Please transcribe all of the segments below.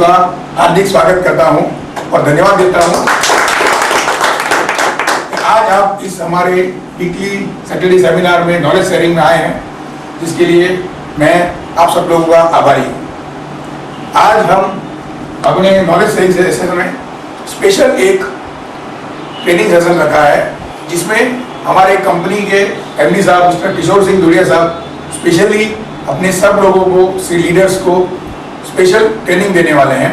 का हार्दिक स्वागत करता हूं और धन्यवाद देता हूं। आज आप इस हमारे वीकली सैटरडे सेमिनार में नॉलेज शेयरिंग में आए हैं, जिसके लिए मैं आप सब लोगों का आभारी हूँ। आज हम अपने नॉलेज शेयरिंग सेशन में स्पेशल एक ट्रेनिंग सेशन रखा है, जिसमें हमारे कंपनी के एमडी साहब मिस्टर किशोर सिंह दुड़िया साहब स्पेशली अपने सब लोगों को, सी लीडर्स को स्पेशल ट्रेनिंग देने वाले हैं।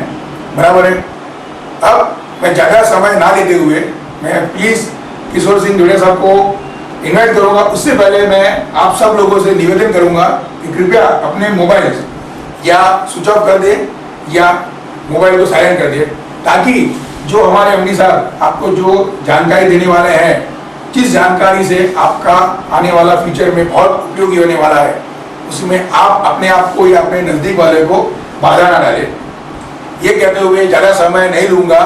बराबर है। अब मैं ज़्यादा समय ना लेते हुए मैं प्लीज़ किशोर सिंह दुड़िया साहब को इन्वाइट करूंगा। उससे पहले मैं आप सब लोगों से निवेदन करूंगा कि कृपया अपने मोबाइल या स्विच ऑफ कर दें या मोबाइल को साइलेंट कर दें, ताकि जो हमारे एमडी साहब आपको जो जानकारी देने वाले हैं, जिस जानकारी से आपका आने वाला फ्यूचर में बहुत उपयोगी होने वाला है, उसमें आप अपने आप को या अपने नज़दीक वाले को बाधा ना डालें। ये कहते हुए ज़्यादा समय नहीं लूँगा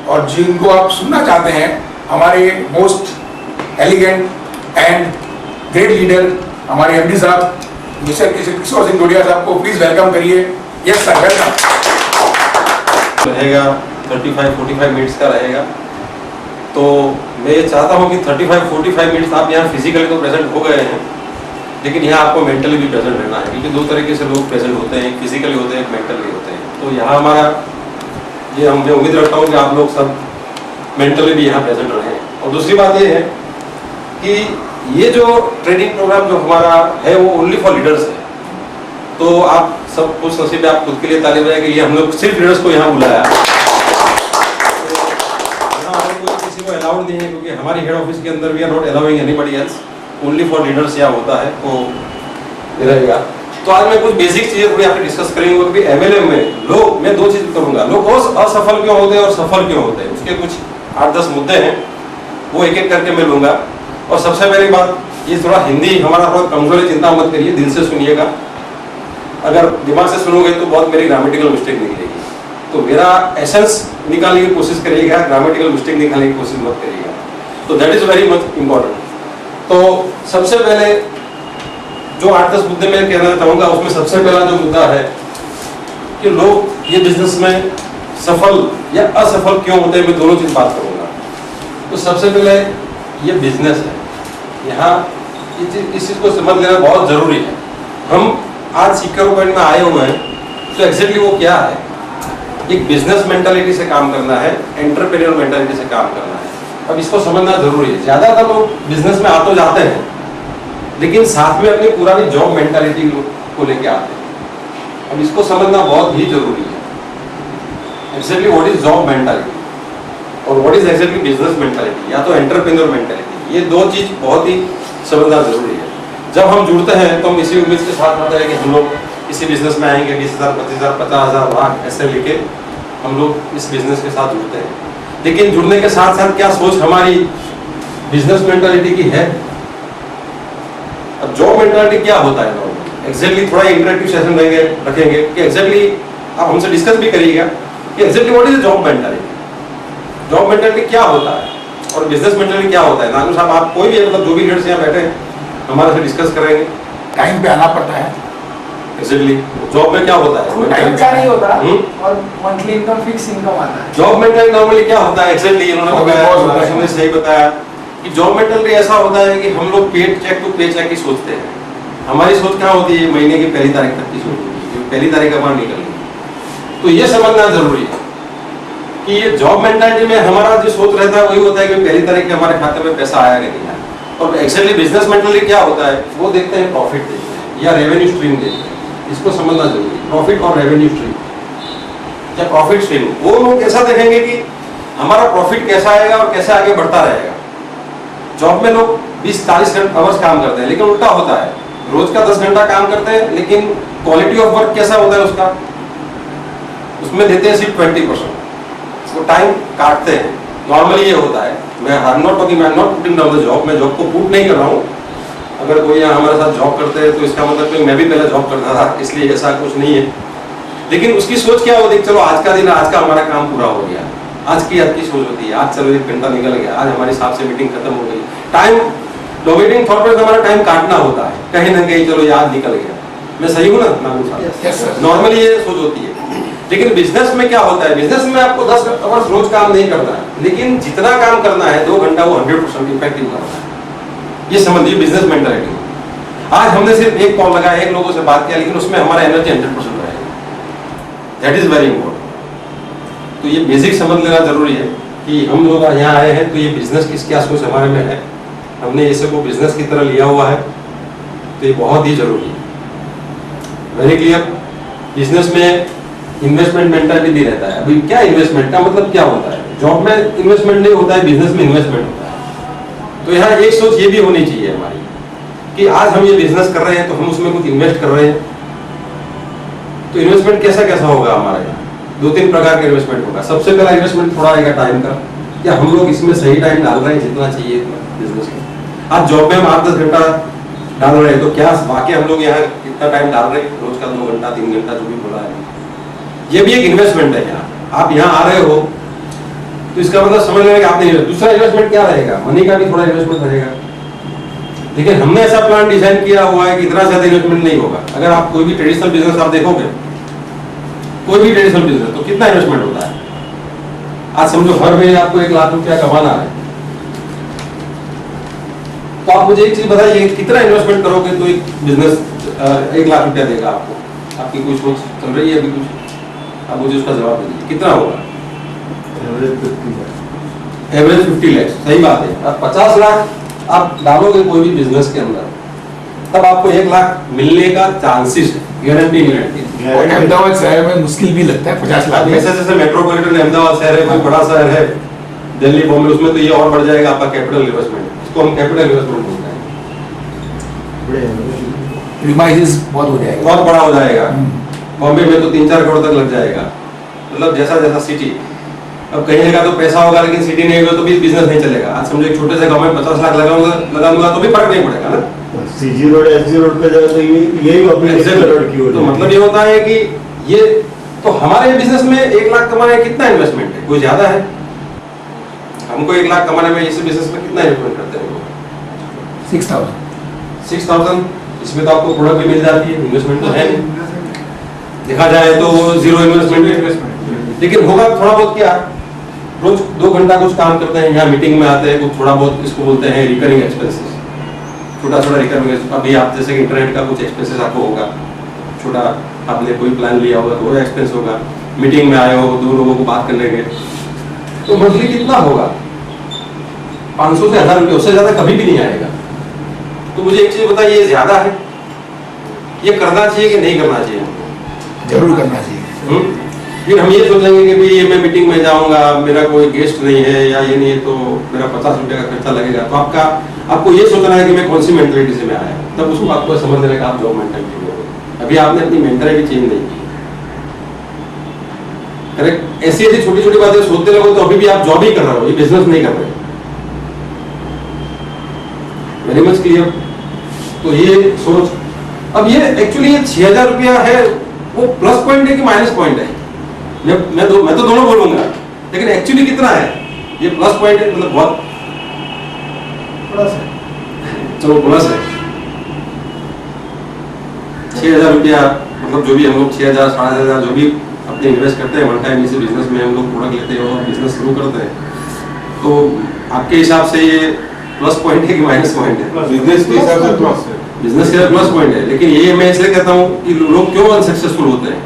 और जिनको आप सुनना चाहते हैं, हमारे most elegant and great leader हमारे एमडी साहब मिस्टर किशोर सिंह दुड़िया साहब को प्लीज़ वेलकम करिए। Yes sir, welcome. रहेगा 35-45 मिनट्स का रहेगा। तो मैं ये चाहता हूँ कि 35-45 मिनट्स आप यहाँ फिजिकली तो प्रेजेंट हो गए हैं, लेकिन यहाँ आपको मेंटली भी प्रेजेंट रहना है, क्योंकि दो तरीके से लोग प्रेजेंट होते हैं, फिजिकली होते हैं, मेंटली होते हैं। तो यहाँ हमारा ये मैं उम्मीद रखता हूँ कि आप लोग सब मेंटली भी यहाँ प्रेजेंट रहें। और दूसरी बात ये है कि ये जो ट्रेनिंग प्रोग्राम जो हमारा है वो ओनली फॉर लीडर्स है। तो आप सब कुछ नसीब आप खुद के लिए ताली बजाएं कि ये हम लोग सिर्फ लीडर्स को यहाँ बुलाया, किसी को अलाउड नहीं है, क्योंकि हमारी हेड ऑफिस के अंदर we are not allowing anybody else, only for leaders यहाँ होता है। तो रहेगा। तो आज मैं कुछ बेसिक चीजें थोड़ी आपसे डिस्कस करेंगे कि एमएलएम में लोग, मैं दो चीज करूंगा, लोग असफल क्यों होते हैं और सफल क्यों होते हैं, उसके कुछ 8-10 मुद्दे हैं, वो एक एक करके मैं लूंगा। और सबसे पहली बात, ये थोड़ा हिंदी हमारा थोड़ा कमजोर है, चिंता मत करिए, दिल से सुनिएगा। अगर दिमाग से सुनोगे तो बहुत मेरी ग्रामेटिकल मिस्टेक निकलेगी, तो मेरा एसेंस निकालने की कोशिश करिएगा, ग्रामेटिकल मिस्टेक निकालने की कोशिश मत करिएगा। तो that is very much important. तो सबसे पहले जो 8-10 मुद्दे मैं कहना चाहूँगा, उसमें सबसे पहला जो मुद्दा है कि लोग ये बिजनेस में सफल या असफल क्यों होते हैं, मैं दोनों चीज़ बात करूँगा। तो सबसे पहले ये बिजनेस है, यहाँ इस चीज़ को समझ लेना बहुत ज़रूरी है। हम आज सीकर पॉइंट में आए हुए हैं, तो एग्जैक्टली वो क्या है, एक बिजनेस मेंटालिटी से काम करना है, एंटरप्रेन्योर मेंटालिटी से काम करना है। अब इसको समझना जरूरी है। ज़्यादातर लोग बिजनेस में आ तो जाते हैं, लेकिन साथ में अपनी पुरानी जॉब मेंटालिटी को लेके आते हैं। अब इसको समझना बहुत ही जरूरी है। Exactly what is job mentality और what is exactly business mentality या तो एंटरप्रेन्योर मेंटालिटी, ये दो चीज बहुत ही समझना जरूरी है। जब हम जुड़ते हैं तो हम इसी उम्मीद के साथ आते हैं कि हम लोग इसी बिजनेस में आएंगे, 20,000, 25,000, 50,000, लाख ऐसे लेके हम लोग इस बिजनेस के साथ जुड़ते हैं। लेकिन जुड़ने के साथ साथ क्या सोच हमारी बिजनेस मेंटालिटी की है? अब जॉब मेंटालिटी क्या होता है एग्जैक्टली, थोड़ा इंटरेक्टिव सेशन रखेंगे कि एग्जैक्टली आप हमसे डिस्कस भी करिएगा कि exactly what is job mentality, job mentality क्या होता है और बिजनेस मेंटालिटी क्या होता है। नानू साहब, आप कोई भी मतलब जो भी लीडर्स यहाँ बैठे हैं हमारे से डिस्कस करेंगे। टाइम पे आना पड़ता है। एग्जैक्टली जॉब में क्या होता है, टाइम का नहीं होता और मंथली इनकम, फिक्स इनकम आता है। जॉब मेंटालिटी नॉर्मली क्या होता है, एग्जैक्टली इन्होंने बताया, सही बताया कि जॉब मेंटालिटी ऐसा होता है कि हम लोग पे चेक टू पे चेक ही सोचते हैं। हमारी सोच क्या होती है, महीने की पहली तारीख तक की सोच होती है, पहली तारीख हमारा निकल गई। तो ये समझना जरूरी है कि ये जॉब मेंटालिटी में हमारा जो सोच रहता है वही होता है कि पहली तारीख के हमारे खाते में पैसा आया कि नहीं आया। और एक्चुअली बिजनेस मेंटालिटी क्या होता है, वो देखते हैं प्रॉफिट देखते हैं या रेवेन्यू स्ट्रीम देखते हैं। इसको समझना जरूरी है, प्रॉफिट और रेवेन्यू स्ट्रीम या प्रॉफिट स्ट्रीम। वो लोग ऐसा देखेंगे कि हमारा प्रॉफिट कैसा आएगा और कैसे आगे बढ़ता रहेगा। जॉब में लोग 20-40 आवर्स काम करते हैं, लेकिन उल्टा होता है, रोज का 10 घंटा काम करते हैं, लेकिन क्वालिटी ऑफ वर्क कैसा होता है उसका, उसमें देते हैं सिर्फ 20%। वो टाइम काटते हैं। नॉर्मली ये होता है। मैं I am not talking, I am not putting down the job, मैं जॉब को पुट नहीं कर रहा हूँ। अगर कोई यहाँ हमारे साथ जॉब करते हैं तो इसका मतलब कि मैं भी पहले जॉब करता था, इसलिए ऐसा कुछ नहीं है। लेकिन उसकी सोच क्या होती है, चलो आज का दिन, आज का हमारा काम पूरा हो गया, आज की सोच होती है, आज चलो 1 घंटा निकल गया, आज हमारे हिसाब से मीटिंग खत्म हो गई। टाइम डोमिनेटिंग थॉट पर हमारा टाइम काटना होता है, कहीं ना कहीं चलो याद निकल गया। मैं सही हूँ ना नानू साहब? नॉर्मली ये सोच होती है। लेकिन बिजनेस में क्या होता है, बिजनेस में आपको 10 आवर्स रोज काम नहीं करना है, लेकिन जितना काम करना है 2 घंटा वो 100% इफेक्टिव करना है। ये समझिए बिजनेस मेंटालिटी। आज हमने सिर्फ एक कॉल लगाया, एक लोगों से बात किया, लेकिन उसमें हमारा एनर्जी 100% रहेगा। That is very important. तो ये बेसिक समझ लेना जरूरी है कि हम लोग यहाँ आए हैं तो ये बिजनेस किस क्या सोच हमारे में है, हमने इसे को बिजनेस की तरह लिया हुआ है, तो ये बहुत ही जरूरी है। Very clear. बिजनेस में इन्वेस्टमेंट मेंटालिटी भी रहता है। अभी क्या इन्वेस्टमेंट का मतलब क्या होता है? जॉब में इन्वेस्टमेंट नहीं होता है, बिजनेस में इन्वेस्टमेंट होता है। तो यहाँ एक सोच ये भी होनी चाहिए हमारी कि आज हम ये बिजनेस कर रहे हैं तो हम उसमें कुछ इन्वेस्ट कर रहे हैं। तो इन्वेस्टमेंट कैसा कैसा होगा हमारे यहाँ? 2-3 प्रकार का इन्वेस्टमेंट होगा। सबसे पहला इन्वेस्टमेंट थोड़ा रहेगा टाइम का, क्या हम लोग इसमें सही टाइम डाल रहे हैं जितना चाहिए इतना बिजनेस में। आज जॉब में हम 8-10 घंटा डाल रहे हैं, तो क्या वाकई हम लोग यहाँ कितना टाइम डाल रहे हैं? रोज का 2 घंटा 3 घंटा जो भी बोला है, ये भी एक इन्वेस्टमेंट है। यहाँ आप यहाँ आ रहे हो तो इसका मतलब समझ लेना कि आपने। दूसरा इन्वेस्टमेंट क्या रहेगा? मनी का भी थोड़ा इन्वेस्टमेंट रहेगा, लेकिन हमने ऐसा प्लान डिजाइन किया हुआ है कि इतना ज्यादा इन्वेस्टमेंट नहीं होगा। अगर आप कोई भी ट्रेडिशनल बिजनेस आप देखोगे, कोई भी ट्रेडिशनल बिजनेस, तो कितना इन्वेस्टमेंट होता है? आज समझो हर महीने आपको 1 लाख रुपया कमाना है, तो आप मुझे एक चीज बताइए, कितना इन्वेस्टमेंट करोगे तो एक बिजनेस 1 लाख रुपया देगा आपको? आपकी कुछ सोच चल रही है अभी कुछ? आप मुझे उसका जवाब दीजिए, कितना होगा? एवरेज 50 लाख। सही बात है। अब 50 लाख आप डालोगे कोई भी बिजनेस के अंदर, तब आपको 1 लाख मिलने का चांसेस है, गारंटी नहीं रहती। और अहमदाबाद शहर में मुश्किल भी लगता है 50 लाख। जैसे जैसे मेट्रोपॉलिटन अहमदाबाद शहर है, कोई बड़ा शहर है, दिल्ली बॉम्बे, उसमें तो ये और बढ़ जाएगा आपका कैपिटल इन्वेस्टमेंट। इसको हम कैपिटल इन्वेस्टमेंट बोलते हैं। प्रीमाइसेस बहुत हो जाएगा, बहुत बड़ा हो जाएगा। बॉम्बे में तो 3-4 करोड़ तक लग जाएगा। मतलब जैसा जैसा सिटी, अब कहीं जगह तो पैसा होगा लेकिन सिटी नहीं होगा तो भी बिजनेस नहीं चलेगा। आज समझो एक छोटे से गांव में 50 लाख लगा दूंगा तो भी फर्क नहीं पड़ेगा ना। सीजी रोड एसजी रोड पे जाए तो यही रोड की तो मतलब ये होता है कि ये तो हमारे बिजनेस में 1 लाख कमाने में कितना इन्वेस्टमेंट है? कोई ज्यादा है? हमको 1 लाख कमाने में इस बिजनेस में कितना इन्वेस्टमेंट करते हैं? 6,000। इसमें तो आपको प्रोडक्ट भी मिल जाती है, इन्वेस्टमेंट तो है नहीं। देखा जाए तो जीरो इन्वेस्टमेंट, लेकिन होगा थोड़ा बहुत। क्या रोज 2 घंटा कुछ काम करते हैं, यहाँ मीटिंग में आते हैं, कुछ थोड़ा बहुत इसको बोलते हैं रिकरिंग एक्सपेंसेस, छोटा छोटा रिकरिंग। अभी आप जैसे कि इंटरनेट का कुछ एक्सपेंसेस आपको होगा, छोटा आपने कोई प्लान लिया होगा तो वो एक्सपेंस होगा। मीटिंग में आए हो, 2 लोगों को बात करने गए, तो मंथली कितना होगा? 500 से 1000 रुपये, उससे ज्यादा कभी भी नहीं आएगा। तो मुझे एक चीज बताइए, ये ज्यादा है? ये करना चाहिए कि नहीं करना चाहिए? जरूर करना चाहिए। फिर हम ये सोचेंगे कि भाई ये मैं मीटिंग में जाऊंगा, मेरा कोई गेस्ट नहीं है या ये नहीं है तो मेरा 50 रुपये का खर्चा लगेगा। तो आपको ये सोचना है कि मैं कौन सी मेंटलिटी से मैं आया, तब उसको आपको समझ लेना कि आप जॉब मेंटलिटी में हो। अभी आपने अपनी मेंटलिटी चेंज नहीं की। करेक्ट? ऐसी ऐसी छोटी छोटी बातें सोचते रहो तो अभी भी आप जॉब ही कर रहे हो, ये बिजनेस नहीं कर रहे। Very much clear. तो ये सोच, अब ये एक्चुअली ये 6,000 रुपया है, वो प्लस पॉइंट है कि माइनस पॉइंट है? मैं तो दोनों बोलूंगा, लेकिन एक्चुअली कितना है? ये प्लस पॉइंट है, मतलब बहुत प्लस है। चलो प्लस है। 6,000 रुपया, मतलब जो भी हम लोग 6,000 7,500 जो भी अपने इन्वेस्ट करते हैं वन टाइम इसी बिजनेस में, हम लोग प्रोडक्ट लेते हैं और बिजनेस शुरू करते हैं, तो आपके हिसाब से ये प्लस पॉइंट है कि माइनस पॉइंट है? बिजनेस के हिसाब से प्लस है। बिजनेस के प्लस पॉइंट है, लेकिन ये मैं इसलिए कहता हूँ कि लोग क्यों अनसक्सेसफुल होते हैं,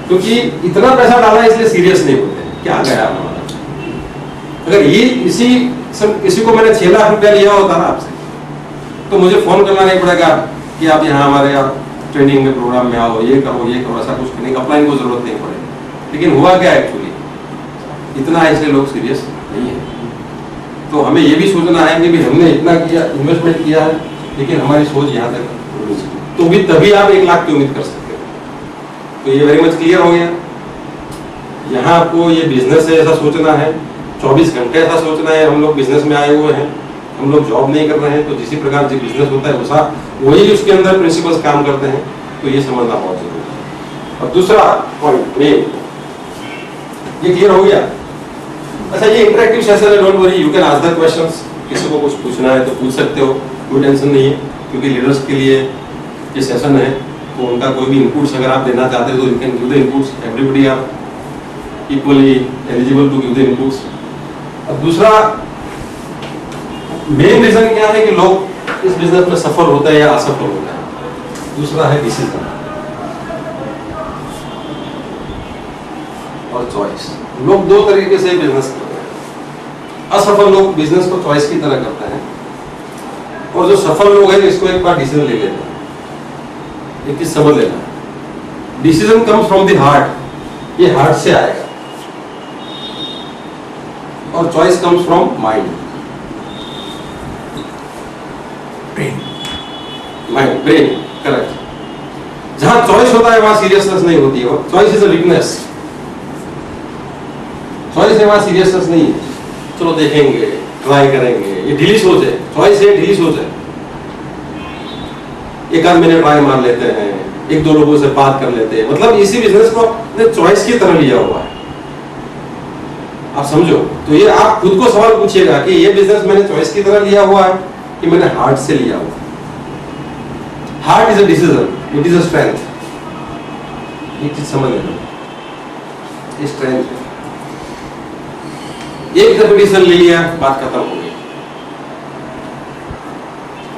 क्योंकि इतना पैसा डाला इसलिए सीरियस नहीं होते। क्या गया हमारा? अगर ये किसी को मैंने 6 लाख रुपया लिया होता ना आपसे, तो मुझे फोन करना नहीं पड़ेगा कि आप यहाँ हमारे ट्रेनिंग में प्रोग्राम में आओ, ये करो, ऐसा कुछ करने का अपलाइन को जरूरत नहीं पड़ेगी। लेकिन हुआ क्या एक्चुअली, इतना है इसलिए लोग सीरियस नहीं है। तो हमें ये भी सोचना है कि भी हमने इतना किया, इन्वेस्टमेंट किया है, लेकिन हमारी सोच यहाँ तक, तो भी तभी आप 1 लाख की उम्मीद कर सकते हो। तो ये वेरी मच क्लियर हो गया। यहाँ आपको ये बिजनेस है ऐसा सोचना है, 24 घंटे ऐसा सोचना है। हम लोग बिजनेस में आए हुए हैं, हम लोग जॉब नहीं कर रहे हैं, तो जिस प्रकार से बिजनेस होता है वैसा वही उसके अंदर प्रिंसिपल्स काम करते हैं। तो ये समझना बहुत जरूरी है। और दूसरा पॉइंट मेन, ये क्लियर हो गया। अच्छा, ये इंटरेक्टिव सेशन है, don't worry, you can ask the questions. किसी को कुछ पूछना है तो पूछ सकते हो, कोई टेंशन नहीं है, क्योंकि लीडर्स के लिए ये सेशन है। तो उनका कोई भी इनपुट्स अगर आप देना चाहते हो तो you can give the inputs, everybody are equally eligible to give the inputs. अब दूसरा मेन रीजन क्या है कि लोग इस बिजनेस में सफल होते हैं या असफल होते हैं। दूसरा है डिसीजन और चॉइस। लोग दो तरीके से बिजनेस करते हैं। असफल लोग बिजनेस को चॉइस की तरह करते हैं और जो सफल लोग हैं इसको एक बार डिसीजन ले लेते हैं। एक चीज समझ लेना, decision comes from the heart, ये हार्ट से आएगा, और choice comes from mind, brain, correct. जहां चॉइस होता है वहां सीरियसनेस नहीं होती है। Choice is a weakness, choice है वहां सीरियसनेस नहीं है। चलो देखेंगे, ट्राई करेंगे, ये ढीली सोच है। चॉइस है ढीली सोच है। एक आध महीने ट्राई मार लेते हैं, एक दो लोगों से बात कर लेते हैं, मतलब इसी बिजनेस को आपने चॉइस की तरह लिया हुआ है। आप समझो, तो ये आप खुद को सवाल पूछिएगा कि ये बिजनेस मैंने चॉइस की तरह लिया हुआ है कि मैंने हार्ट से लिया हुआ है। Heart is a decision, it is a strength. एक चीज समझ लेना, ये स्ट्रेंथ है। एक दफे डिसीजन ले लिया, बात खत्म हो गई।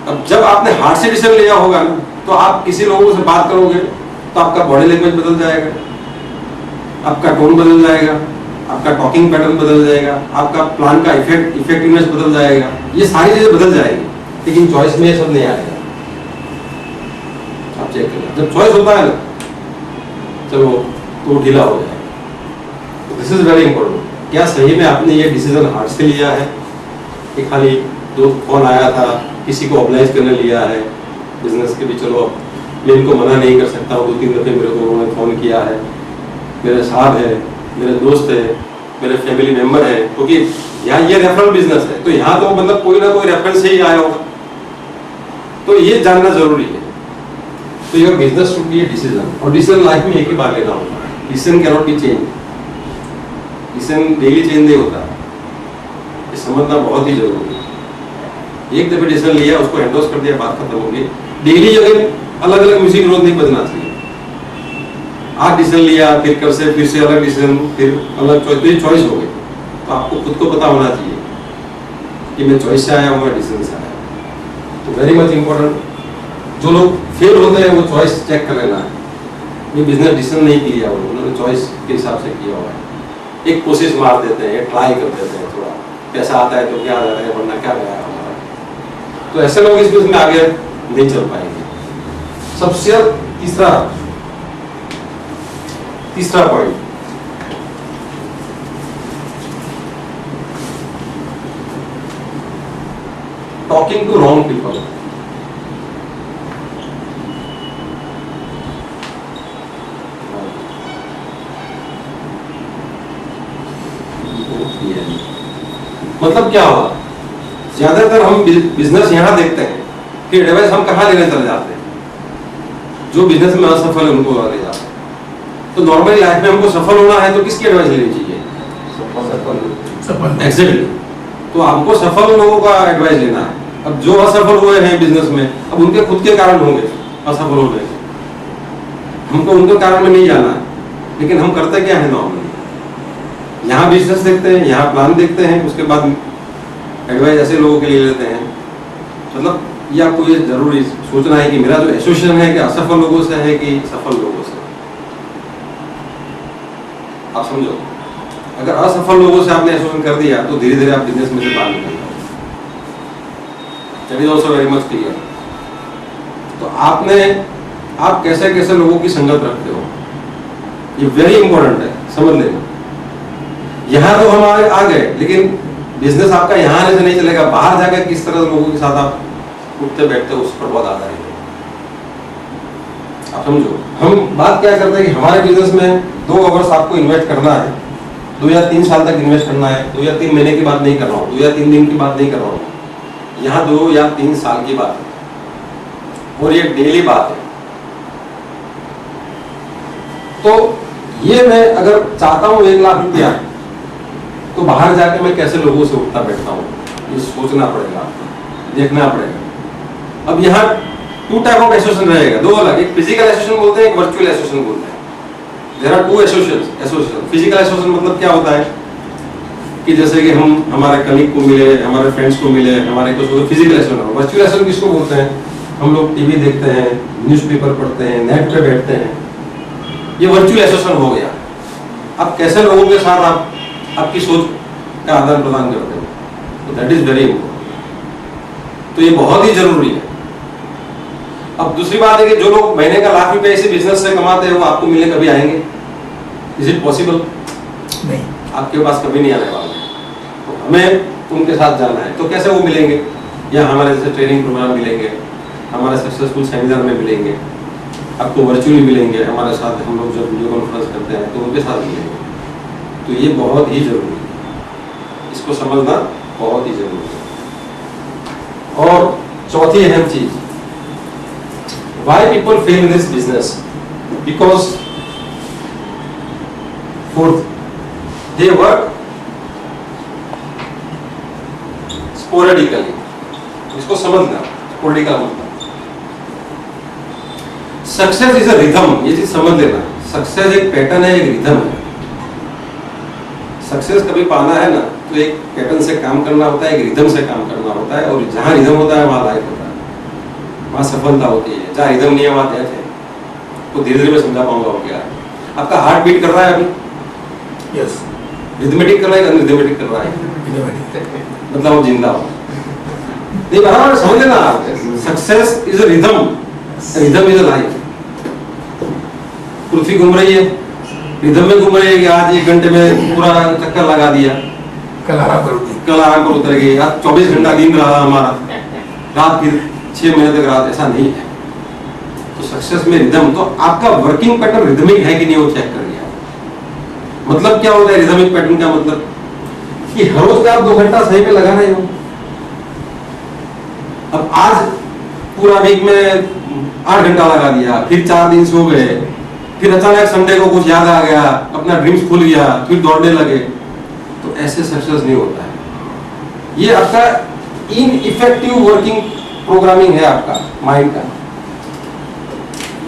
अब जब आपने हार्ट से डिसीजन लिया होगा ना, तो आप किसी लोगों से बात करोगे तो आपका बॉडी लैंग्वेज बदल जाएगा, आपका टोन बदल जाएगा, आपका टॉकिंग पैटर्न बदल जाएगा, आपका प्लान का इफेक्टिवनेस बदल जाएगा। ये सारी चीजें बदल जाएंगी, लेकिन चॉइस में ये सब नहीं आएगा। आप चेक करिए, जब चॉइस होता है ना, चलो तो ढीला हो जाएगा। This is very important. क्या सही में आपने ये डिसीजन हार्ट से लिया है कि खाली दो फोन आया था, किसी को ऑब्लाइज करने लिया है बिजनेस के भी? चलो मैं इनको मना नहीं कर सकता हूँ, 2-3 दफे मेरे को उन्होंने फोन किया है, मेरे साहब है, मेरे दोस्त है, मेरे फैमिली मेंबर है, क्योंकि यहाँ ये रेफरल बिजनेस है, तो यहाँ तो मतलब कोई ना कोई रेफरेंस से ही आया होगा। तो ये जानना जरूरी है। तो your business should be a decision, और डिसीजन लाइफ में एक ही बार लेना होगा। Decision can not be change, decision daily change नहीं होता। ये समझना बहुत ही जरूरी है। एक दफे डिसीजन लिया, उसको एंडोर्स कर दिया, बात खत्म हो गई। डेली अगर अलग अलग म्यूजिक रोज नहीं बजना चाहिए। आज डिसीजन लिया, फिर कल से फिर से अलग डिसीजन, फिर अलग चॉइस, तो ये चॉइस हो गई। तो आपको खुद को पता होना चाहिए कि मैं चॉइस से आया हूँ या डिसीजन से आया हूँ। तो वेरी मच इंपॉर्टेंट। जो लोग फेल होते हैं वो चॉइस चेक कर लेना है। ये बिजनेस डिसीजन नहीं किया, उन्होंने चॉइस के हिसाब से किया हुआ है। एक कोशिश मार देते हैं, ट्राई कर देते हैं, थोड़ा पैसा आता है तो क्या आ जाता है, वरना क्या गया हमारा। तो ऐसे लोग इस बिजनेस में आगे नहीं चल पाएंगे। सबसे तीसरा point, talking to wrong people. मतलब क्या हुआ, ज्यादातर हम बिजनेस यहां देखते हैं कि एडवाइस हम कहां लेने चले जाते हैं, जो बिजनेस में असफल है उनको ले जाते हैं। तो नॉर्मली लाइफ में हमको सफल होना है तो किसकी एडवाइस लेनी चाहिए? सफल। एक्चुअली तो हमको सफल लोगों का एडवाइस लेना है। अब जो असफल हुए हैं बिजनेस में, अब उनके खुद के कारण होंगे असफल होने के, हमको उनके कारण में नहीं जाना है। लेकिन हम करते क्या है नॉर्मली, यहाँ बिजनेस देखते हैं, यहाँ प्लान देखते हैं, उसके बाद एडवाइस ऐसे लोगों के लिए लेते हैं। मतलब ये आपको ये जरूरी सोचना है कि मेरा जो एसोसिएशन है कि असफल लोगों से है कि सफल लोगों से। आप समझो, अगर असफल लोगों से आपने एसोसिएशन कर दिया तो धीरे धीरे आप बिजनेस में से बाहर निकल जाओगे। That is also very much clear. तो आप कैसे कैसे लोगों की संगत रखते हो, ये वेरी इंपॉर्टेंट है, समझ लेना। यहाँ तो हम आ गए, लेकिन बिजनेस आपका यहाँ आने से नहीं चलेगा। बाहर जाकर किस तरह लोगों के साथ आप उठते बैठते हो उस पर बहुत आधारित है। आप समझो, हम बात क्या करते हैं कि हमारे बिजनेस में 2 आवर्स आपको इन्वेस्ट करना है, 2 या 3 साल तक इन्वेस्ट करना है। 2 या 3 महीने की बात नहीं कर रहा हूँ, 2 या 3 दिन की बात नहीं कर रहा हूँ, यहाँ 2 या 3 साल की बात है, और ये डेली बात है। तो ये मैं अगर चाहता हूँ 1 लाख रुपया, तो बाहर जाके मैं कैसे लोगों से उठता बैठता हूँ, ये सोचना पड़ेगा, देखना पड़ेगा। अब यहाँ टू टाइप ऑफ एसोसिएशन रहेगा, दो अलग, एक फिजिकल एसोसिएशन बोलते हैं, एक वर्चुअल एसोसिएशन बोलते हैं। There are two association. Physical association मतलब क्या होता है कि जैसे कि हम हमारे कलीग को मिले, हमारे फ्रेंड्स को मिले, हमारे कुछ फिजिकल एसोसिएशन। वर्चुअल एसोसिएशन किसको बोलते हैं? हम लोग टीवी देखते हैं, न्यूज़पेपर पढ़ते हैं, नेट पे बैठते हैं, ये वर्चुअल एसोसिएशन हो गया। अब कैसे लोगों के साथ आप आपकी सोच का आदान प्रदान करते हैं, तो दैट इज वेरी इंपॉर्टेंट। तो ये बहुत ही जरूरी है। अब दूसरी बात है कि जो लोग महीने का लाख रुपए इसी बिजनेस से कमाते हैं वो आपको मिलने कभी आएंगे? Is it possible? नहीं, आपके पास कभी नहीं आने वाला है। तो हमें उनके साथ जाना है। तो कैसे वो मिलेंगे? या हमारे जैसे ट्रेनिंग प्रोग्राम मिलेंगे, हमारे सक्सेसफुल सेमिनार में मिलेंगे, आपको वर्चुअली मिलेंगे, हमारे साथ हम लोग जब वीडियो कॉन्फ्रेंस करते हैं तो उनके साथ मिलेंगे। तो ये बहुत ही जरूरी है, इसको समझना बहुत ही जरूरी है। और चौथी अहम चीज, why people fail in this business? Because they work sporadically. इसको समझना, स्पोरेडिकल मतलब सक्सेस इज अ रिदम, ये चीज समझ लेना। सक्सेस एक पैटर्न है, एक रिदम है। सक्सेस कभी पाना है ना तो एक पैटर्न से काम करना होता है, एक रिदम से काम करना होता है, और जहां रिदम होता है वहां लाइफ होता है, वहां सफलता होती है। जहां रिदम नहीं है वहां डेथ है। तो धीरे धीरे मैं समझा पाऊंगा वो क्या है। आपका हार्ट बीट कर रहा है अभी, यस, रिदमेटिक कर रहा है, अनरिदमेटिक कर रहा है, मतलब वो जिंदा हो। नहीं, बराबर समझ लेना आप। Success is a rhythm, rhythm is a life. पृथ्वी घूम रही है, रिदम में घूम रही है कि आज 1 घंटे में पूरा चक्कर लगा दिया, कल आराम करोगे, कल आराम पर उतर गई, आज 24 घंटा दिन रहा हमारा, रात फिर 6 महीने तक रात, ऐसा नहीं है। तो सक्सेस में रिदम, तो आपका वर्किंग पैटर्न रिदमिक है कि नहीं वो चेक कर लिया। मतलब क्या होता है रिदमिक पैटर्न का मतलब कि हर रोज का आप 2 घंटा सही पे लगा रहे हो। अब आज पूरा वीक में 8 घंटा लगा दिया, फिर 4 दिन सो गए, फिर अचानक संडे को कुछ याद आ गया, अपना ड्रीम्स भूल गया, फिर दौड़ने लगे, तो ऐसे सक्सेस नहीं होता है। ये आपका इनइफेक्टिव वर्किंग प्रोग्रामिंग है आपका माइंड का।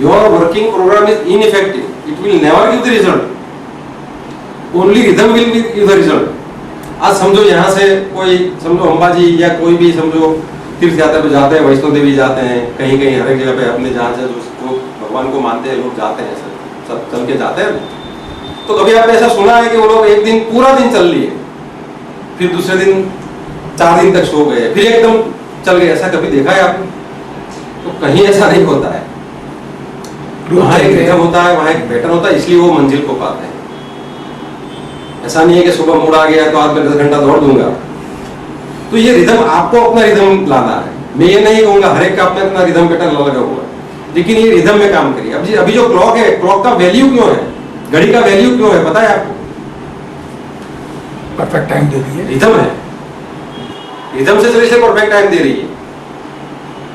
Your working programme is ineffective, it will never give the result, only rhythm will give the result. आज समझो यहाँ से कोई, समझो अंबाजी या कोई भी समझो तीर्थ यात्रा पे जाते हैं, वैष्णो देवी जाते हैं, कहीं कहीं हर एक जगह पे अपने जहाँ से जो भगवान को मानते हैं लोग जाते हैं, सब चल के जाते हैं। तो कभी आपने ऐसा सुना है कि वो लोग एक दिन पूरा दिन चल लिए, फिर दूसरे दिन 4 दिन तक सो गए, फिर एकदम चल गए? ऐसा कभी देखा है आपने? तो कहीं ऐसा नहीं होता है। वहां एक रिदम होता है, वहां एक पैटर्न होता है, इसलिए वो मंजिल को पाते हैं। ऐसा नहीं है कि सुबह मूड आ गया तो आज मैं 10 घंटा दौड़ दूंगा। तो ये रिदम आपको अपना रिदम लाना है। मैं ये नहीं कहूंगा हर एक का अपना अपना रिदम पैटर्न लगा हुआ है, लेकिन ये रिदम में काम करिए। अब अभी जो क्लॉक है, क्लॉक का वैल्यू क्यों है, घड़ी का वैल्यू क्यों है पता है आपको? परफेक्ट टाइम दे रही है, रिदम है, रिदम से चलिए परफेक्ट टाइम दे रही है।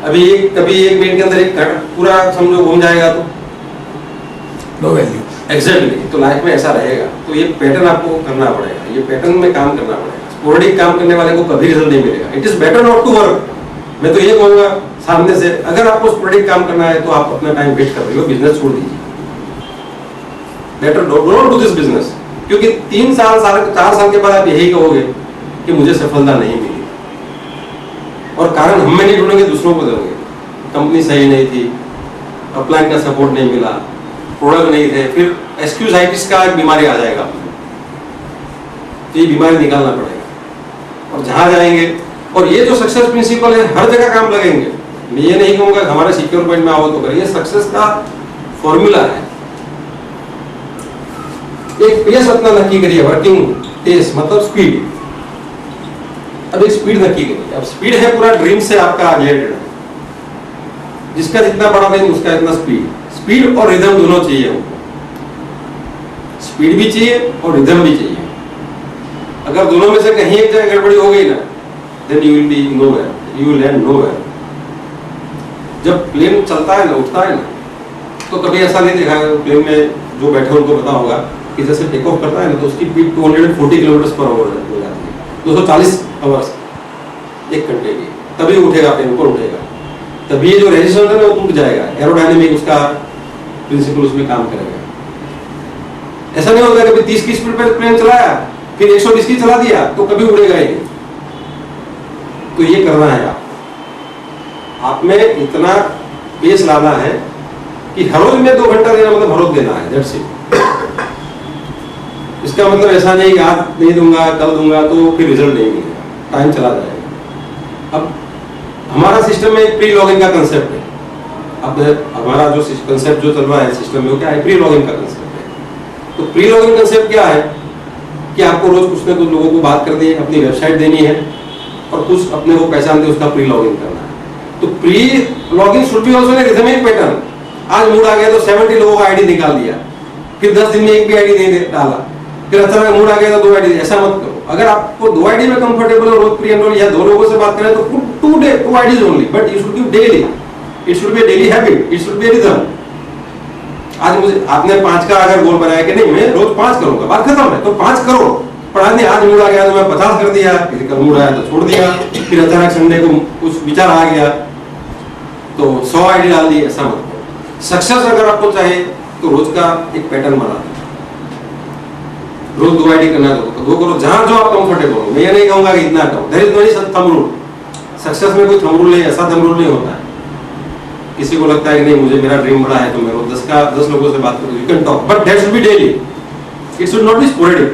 अभी कभी 1 मिनट के अंदर एक घंटा पूरा समझो घूम जाएगा तो नो वैल्यू। एग्जैक्टली, तो लाइफ में ऐसा रहेगा। तो ये पैटर्न आपको करना पड़ेगा, ये पैटर्न में काम करना पड़ेगा। स्पोरेडिक काम करने वाले को कभी रिजल्ट नहीं मिलेगा। It is better not to work. मैं तो ये कहूंगा सामने से, अगर आपको स्पोरेडिक काम करना है तो आप अपना टाइम वेस्ट कर रहे हो, बिजनेस छोड़ दीजिए। Better don't do this business, क्योंकि 3 साल 4 साल के बाद आप यही कहोगे कि मुझे सफलता नहीं मिली, और कारण हम में नहीं ढूंढेंगे, दूसरों को देंगे। कंपनी सही नहीं थी, अपलाइन का सपोर्ट नहीं मिला, प्रोडक्ट नहीं थे, फिर एस्क्यूजाइटिस का एक बीमारी आ जाएगा। तो ये बीमारी निकालना पड़ेगा। और जहां जाएंगे, और ये जो सक्सेस प्रिंसिपल है हर जगह काम लगेंगे। मैं ये नहीं कहूंगा हमारे सिक्योर पॉइंट में आओ तो करिए, सक्सेस का फॉर्मूला है। एक पेस अपना नक्की करिए, वर्किंग पेस मतलब स्पीड। अब एक स्पीड नक्की करिए। अब स्पीड है पूरा ड्रीम से आपका रिलेटेड है, जिसका जितना बड़ा दिन उसका इतना स्पीड। स्पीड और रिदम दोनों चाहिए हमको, स्पीड भी चाहिए और रिदम भी चाहिए। अगर दोनों में से कहीं एक जगह गड़बड़ी हो गई ना, then you will be nowhere, you will land nowhere। जब प्लेन चलता है ना, उठता है ना, तो कभी ऐसा नहीं देखा है प्लेन में जो बैठे उनको पता होगा कि जैसे टेक ऑफ करता है ना तो उसकी स्पीड 240 किलोमीटर पर आवर हो जाती है, 240 आवर्स 1 घंटे की, तभी उठेगा प्लेन, ऊपर उठेगा। तभी ये जो रेजिस्टेंस है ना वो टूट जाएगा, एरोडायनेमिक उसका प्रिंसिपल उसमें काम करेगा। ऐसा नहीं होगा कभी 30 की स्पीड पे प्लेन चलाया फिर 120 की चला दिया तो कभी उड़ेगा ही नहीं। तो ये करना है आप में इतना पेस लाना है कि हर रोज में 2 घंटा देना मतलब हर रोज देना है, दैट्स इट। इसका मतलब ऐसा नहीं कि आज नहीं दूंगा कल दूंगा तो फिर रिजल्ट नहीं मिलेगा, टाइम चला जाएगा। अब हमारा सिस्टम में एक प्री लॉगिंग का कंसेप्ट है। अब हमारा जो कंसेप्ट जो चल रहा है सिस्टम में वो क्या है, प्री लॉगिंग का कंसेप्ट है। तो प्री लॉगिंग कंसेप्ट क्या है कि आपको रोज कुछ ना कुछ लोगों को बात करनी है, अपनी वेबसाइट देनी है और कुछ अपने को पहचान दे उसका प्री लॉगिंग करना है। तो pre logging should be also in rhythmic pattern. आज मूड आ गया तो 70 लोगों का आईडी निकाल दिया, फिर 10 दिन में एक भी आईडी नहीं डाला, फिर अचानक मूड आ गया तो 2 आईडी। ऐसा मत करो। अगर आपको 2 आईडी में कंफर्टेबल हो, रोज प्री एनरोल या 2 लोगों से बात करें तो put 2 IDs only, but you should give daily. It should be daily habit, it should be rhythm. आज मुझे आपने 5 का अगर गोल बनाया कि नहीं मैं रोज 5 करूंगा, बात खत्म है, तो 5 करो। पर आज मूड आ गया तो मैं 50 कर दिया, फिर कल मूड आया तो छोड़ दिया, फिर अचानक संडे को कुछ विचार आ गया तो 100 आईडी डाल दी। ऐसा मत करो। सक्सेस अगर आपको चाहिए तो रोज का एक पैटर्न बना दो, रोज 2 आईडी करना है तो 2 करो, जहां जो आप कंफर्टेबल हो। मैं ये नहीं कहूंगा कि इतना करो, there is no any thumb rule. Success में कोई थंब रूल नहीं, ऐसा थंब रूल नहीं होता है। किसी को लगता है कि नहीं मुझे मेरा ड्रीम बड़ा है तो मैं रोज 10 लोगों से बात करूं, you can talk, but that should be daily. It should not be sporadic,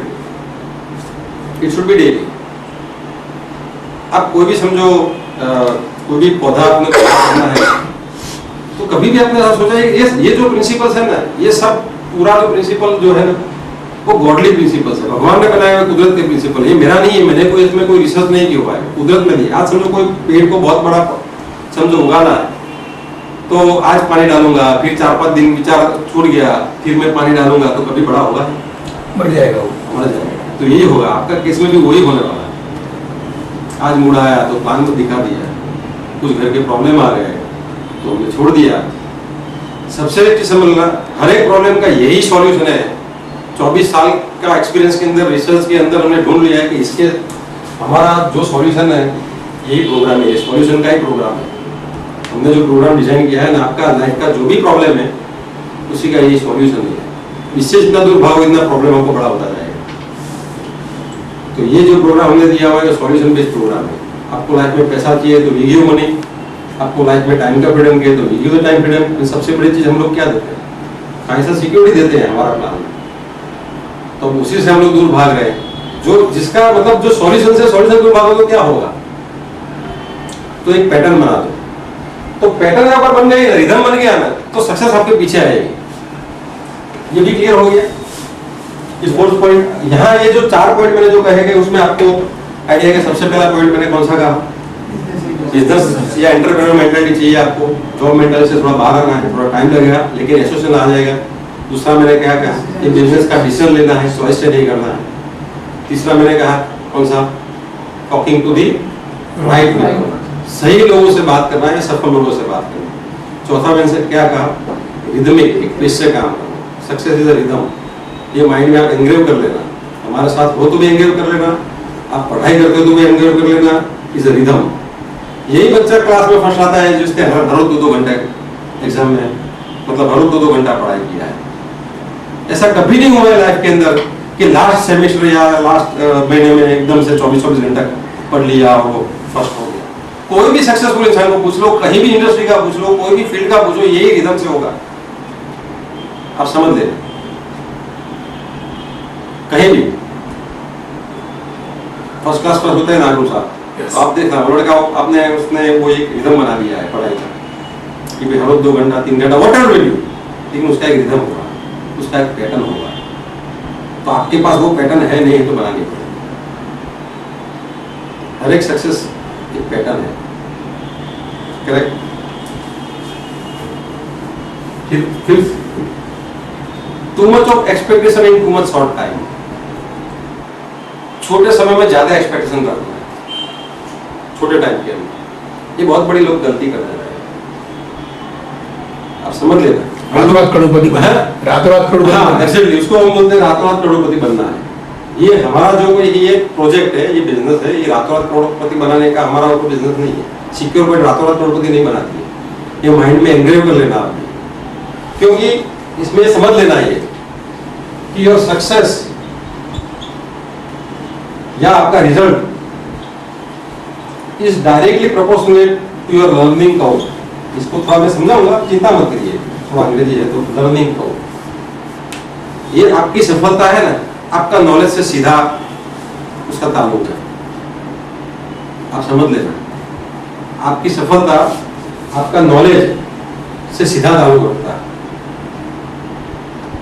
it should be daily. आप कोई भी समझो कोई भी पौधा आपने करना है तो कभी भी आपने सोचा ये जो प्रिंसिपल्स है ना, ये सब पूरा जो प्रिंसिपल जो है ना वो गॉडली प्रिंसिपल्स है, भगवान ने बनाए हुए कुदरत के प्रिंसिपल। ये मेरा नहीं है, मैंने कोई इसमें कोई रिसर्च नहीं किया हुआ है, कुदरत में दी। आज समझो कोई पेड़ को बहुत बड़ा समझो उगाना है तो आज पानी डालूंगा, फिर 4-5 दिन विचार छूट गया, फिर मैं पानी डालूंगा तो कभी बड़ा होगा, मर जाएगा वो, मर जाएगा। तो यही होगा आपका केस में भी वही होने वाला है। आज मूड आया तो प्लान को दिखा दिया, कुछ घर के प्रॉब्लम आ गए तो हमने छोड़ दिया। सबसे चीज समझना, हर एक प्रॉब्लम का यही सॉल्यूशन है। 24 साल का एक्सपीरियंस के अंदर, रिसर्च के अंदर हमने ढूंढ लिया है कि इसके हमारा जो सॉल्यूशन है यही प्रोग्राम है, सॉल्यूशन का ही प्रोग्राम है। हमने जो प्रोग्राम डिजाइन किया है ना, आपका लाइफ का जो भी प्रॉब्लम है उसी का यही सॉल्यूशन है। इससे जितना दूर भागोगे इतना प्रॉब्लम आपको बड़ा होता जाएगा। तो ये जो प्रोग्राम हमने दिया हुआ है सॉल्यूशन बेस्ड प्रोग्राम है। आपको लाइफ में पैसा चाहिए तो वी गिव मनी, आपको लाइफ में टाइम का फ्रीडम चाहिए तो we give the time freedom. सबसे बड़ी चीज हम लोग क्या देते हैं, फाइनेंशियल सिक्योरिटी देते हैं हमारा प्लान में। तो उसी से हम लोग दूर भाग रहे हैं। जो जिसका मतलब जो सॉल्यूशन से सॉल्यूशन दूर भागोगे तो क्या होगा, तो एक पैटर्न बना दो। तो पैटर्न अगर बन गया, रिदम बन गया ना, तो सक्सेस आपके पीछे आएगी। ये भी क्लियर हो गया। इस 4 पॉइंट यहाँ ये जो 4 पॉइंट मैंने जो कहे गए उसमें आपको आइडिया है। सबसे पहला पॉइंट मैंने कौन सा कहा, बिजनेस या एंटरप्रेन्योर मेंटालिटी चाहिए आपको। जॉब मेंटालिटी से थोड़ा बाहर आना है, थोड़ा टाइम लगेगा लेकिन एसोसिएशन आ जाएगा। दूसरा मैंने कहा कि बिजनेस का डिसीजन लेना है, चॉइस से नहीं करना है। तीसरा मैंने कहा कौन सा, टॉकिंग टू दी राइट लोग, सही लोगों से बात करना है, सफल लोगों से बात करना। चौथा मैंने क्या कहा, रिदमिक, एक पेस से काम करना। Success is a rhythm. ये माइंड में आप एंग्रेव कर लेना, हमारे साथ हो तो भी एंग्रेव कर लेना, आप पढ़ाई करते हो तो भी एंग्रेव कर लेना, इज अ रिदम। यही बच्चा क्लास में फर्स्ट आता है जिसने हर रोज 2-2 घंटे एग्जाम में, मतलब हर रोज 2-2 घंटा पढ़ाई किया है। ऐसा कभी नहीं हुआ है लाइफ के अंदर कि लास्ट सेमेस्टर या लास्ट महीने में एकदम से 24-24 घंटा पढ़ लिया और वो फर्स्ट हो गया। कोई भी सक्सेसफुल इंसान को पूछ लो, कहीं भी इंडस्ट्री का पूछ लो, कोई भी फील्ड का पूछो, यही रिदम से होगा। आप समझ लेना, कहीं भी फर्स्ट क्लास पर होता है नागरू साहब, तो आप देखना वो लड़का आपने उसने वो एक रिदम बना लिया है पढ़ाई का कि भाई हर रोज 2 घंटा 3 घंटा वॉट एवर विल डू, लेकिन उसका एक रिदम होगा, उसका एक पैटर्न होगा। तो आपके पास वो पैटर्न है नहीं तो बनानी पड़ेगी। हर एक सक्सेस एक पैटर्न है, करेक्ट। फिर too much of expectation in too much short time, छोटे समय में ज्यादा एक्सपेक्टेशन रखना है छोटे टाइम के अंदर, ये बहुत बड़ी लोग गलती कर रहे हैं। आप समझ लेना, रातों रात करोड़पति बनना है, रातों रात करोड़पति। हाँ एक्चुअली उसको हम बोलते हैं रातों रात करोड़पति बनना है। ये हमारा जो ये प्रोजेक्ट है, ये बिजनेस है, ये रातों रात करोड़पति बनाने का हमारा कोई बिजनेस नहीं है। सिक्योर रातों रात करोड़पति नहीं बनाती है। ये माइंड में एंग्रेव कर लेना आपने, क्योंकि इसमें समझ लेना ये कि योर सक्सेस या आपका result is directly proportionate to your learning curve. इसको थोड़ा मैं समझाऊंगा, चिंता मत करिए, थोड़ा अंग्रेजी है तो लर्निंग कर्व। ये आपकी सफलता है ना, आपका नॉलेज से सीधा उसका ताल्लुक है, आप समझ लेना। आपकी सफलता आपका नॉलेज से सीधा ताल्लुक रखता है।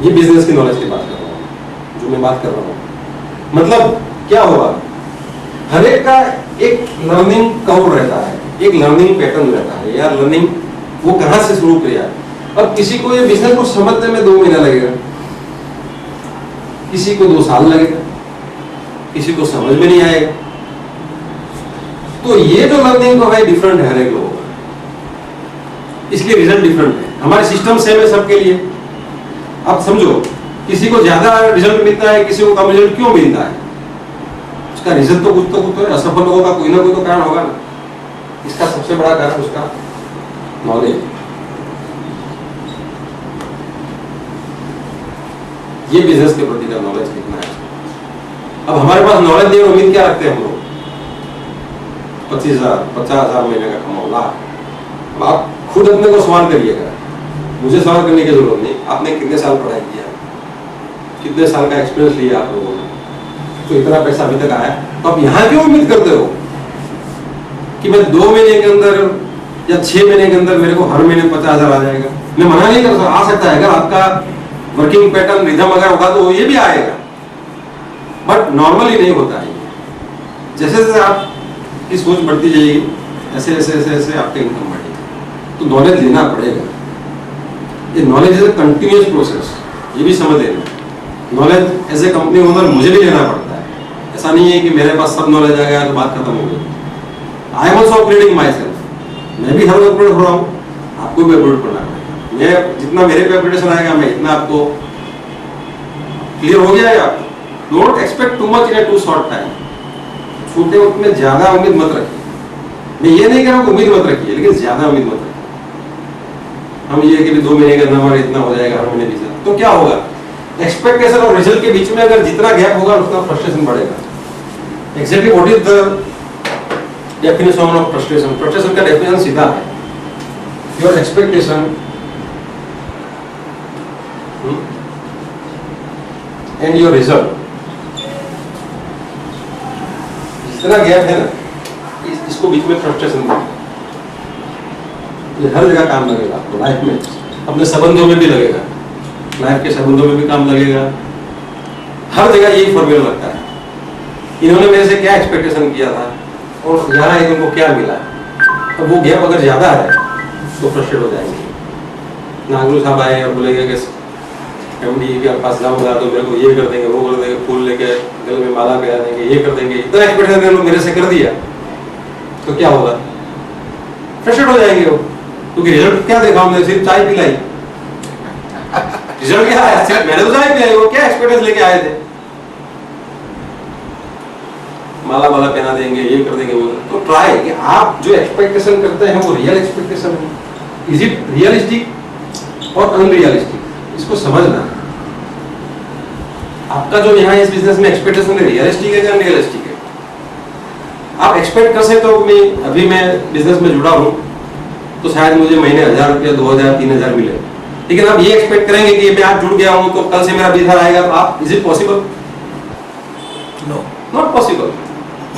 ये बिजनेस की नॉलेज की बात कर रहा हूँ, जो मैं बात कर रहा हूँ। मतलब क्या होगा, हर एक का एक लर्निंग कर्व रहता है, एक लर्निंग पैटर्न रहता है, या लर्निंग वो कहां से शुरू किया। अब किसी को ये बिजनेस को समझने में 2 महीना लगेगा, किसी को 2 साल लगेगा, किसी को समझ में नहीं आएगा। तो ये जो लर्निंग कर्व है डिफरेंट है हर एक लोगों का, इसलिए रिजल्ट डिफरेंट है। हमारे सिस्टम सेम है सबके लिए। आप समझो, किसी को ज्यादा रिजल्ट मिलता है, किसी को कम रिजल्ट क्यों मिलता है? उसका रिजल्ट तो कुछ है, असफल लोगों का कोई ना कोई तो कारण होगा ना। इसका सबसे बड़ा कारण उसका नॉलेज। ये बिजनेस के प्रति का नॉलेज कितना है। अब हमारे पास नॉलेज नहीं, उम्मीद क्या रखते हैं हम लोग? 25,000 50,000 महीने का कमाओ, लाख। अब आप खुद अपने को सवाल करिएगा, मुझे सवाल करने की जरूरत नहीं। आपने कितने साल पढ़ाई किया, कितने साल का एक्सपीरियंस लिया आप लोगों ने, तो इतना पैसा अभी तक आया। तो आप यहाँ क्यों उम्मीद करते हो कि मैं 2 महीने के अंदर या 6 महीने के अंदर मेरे को हर महीने 50,000 आ जाएगा? मैं मना नहीं कर सकता, आ सकता है। अगर आपका वर्किंग पैटर्न रिदम अगर होगा तो ये भी आएगा, बट नॉर्मली नहीं होता है। जैसे जैसे आपकी सोच बढ़ती जाएगी, ऐसे ऐसे ऐसे ऐसे आपका इनकम बढ़ेगा। तो नॉलेज लेना पड़ेगा। ये knowledge is a continuous process, ये भी समझ लेना। Knowledge as a company owner मुझे भी लेना पड़ता है। ऐसा नहीं है कि मेरे पास सब नॉलेज आ गया तो बात खत्म हो गई। I am also upgrading my self. मैं भी हर अपग्रेड हो रहा हूँ, आपको भी अपग्रेड करना है। मैं जितना मेरे पे अपग्रेडेशन आएगा, मैं इतना आपको क्लियर हो गया है। आप don't expect too much in a too short time. छोटे वक्त में ज्यादा उम्मीद मत रखिए। मैं ये नहीं कह रहा हूँ उम्मीद मत रखिए, लेकिन ज्यादा उम्मीद मत रखिए। हम ये कि 2 महीने के अंदर हमारा इतना हो जाएगा, हर महीने रिजल्ट, तो क्या होगा? एक्सपेक्टेशन और रिजल्ट के बीच में अगर जितना गैप होगा उतना फ्रस्ट्रेशन बढ़ेगा। Exactly what is the definition of frustration? Frustration का डेफिनेशन सीधा है, your expectation and your result. जितना गैप है ना, इसको बीच में फ्रस्ट्रेशन है। ये हर जगह काम लगेगा आपको लाइफ में, अपने संबंधों में भी लगेगा, लाइफ के संबंधों में भी काम लगेगा। हर जगह यही फॉर्मूला लगता है। इन्होंने मेरे से क्या एक्सपेक्टेशन किया था और यहाँ इनको क्या मिला, तो वो गैप अगर ज्यादा है तो फ्रस्ट्रेट हो जाएंगे। नागरू साहब आए और बोलेंगे कि एमडी के पास जाऊंगा तो मेरे को ये कर देंगे, वो कर देंगे, फूल लेके गले में माला पहना देंगे, ये कर देंगे। इतना एक्सपेक्टेशन मेरे से कर दिया तो क्या होगा? फ्रस्ट्रेट हो जाएंगे वो, क्योंकि रिजल्ट क्या देखा हमने? सिर्फ चाय पिलाई। रिजल्ट क्या आया? सिर्फ मैंने तो चाय पिलाई, वो क्या एक्सपेक्टेशन लेके आए थे? माला वाला पहना देंगे, ये कर देंगे, वो। तो ट्राई कि आप जो एक्सपेक्टेशन करते हैं वो रियल एक्सपेक्टेशन है। इज इट रियलिस्टिक और अनरियलिस्टिक? इसको समझना। आपका जो यहाँ इस बिजनेस में एक्सपेक्टेशन है, रियलिस्टिक है या अनरियलिस्टिक है? आप एक्सपेक्ट कर सकते हो कि अभी मैं बिजनेस में जुड़ा हूँ तो शायद मुझे महीने 1,000 रुपया, 2,000, 3,000 मिले, लेकिन आप ये एक्सपेक्ट करेंगे कि मैं आज जुड़ गया हूँ तो कल से मेरा 20,000 आएगा, तो आप is it possible? No, not possible.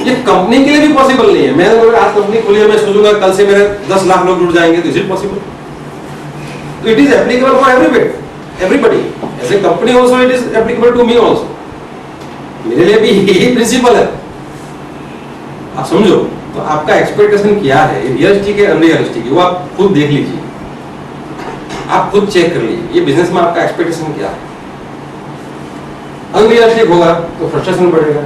ये कंपनी के लिए भी पॉसिबल नहीं है। मैं आज कंपनी खोली है, मैं सोचूंगा कल से मेरे 10 लाख लोग जुड़ जाएंगे, तो इज इट पॉसिबल? तो it is applicable for everybody. As a company also it is applicable to me also. मेरे लिए भी यही प्रिंसिपल है, आप समझो। तो आपका एक्सपेक्टेशन क्या है, रियलिस्टिक है अनरियलिस्टिक है, वो आप खुद देख लीजिए, आप खुद चेक कर लीजिए। ये बिजनेस में आपका एक्सपेक्टेशन क्या है? अनरियलिस्टिक होगा तो फ्रस्ट्रेशन बढ़ेगा,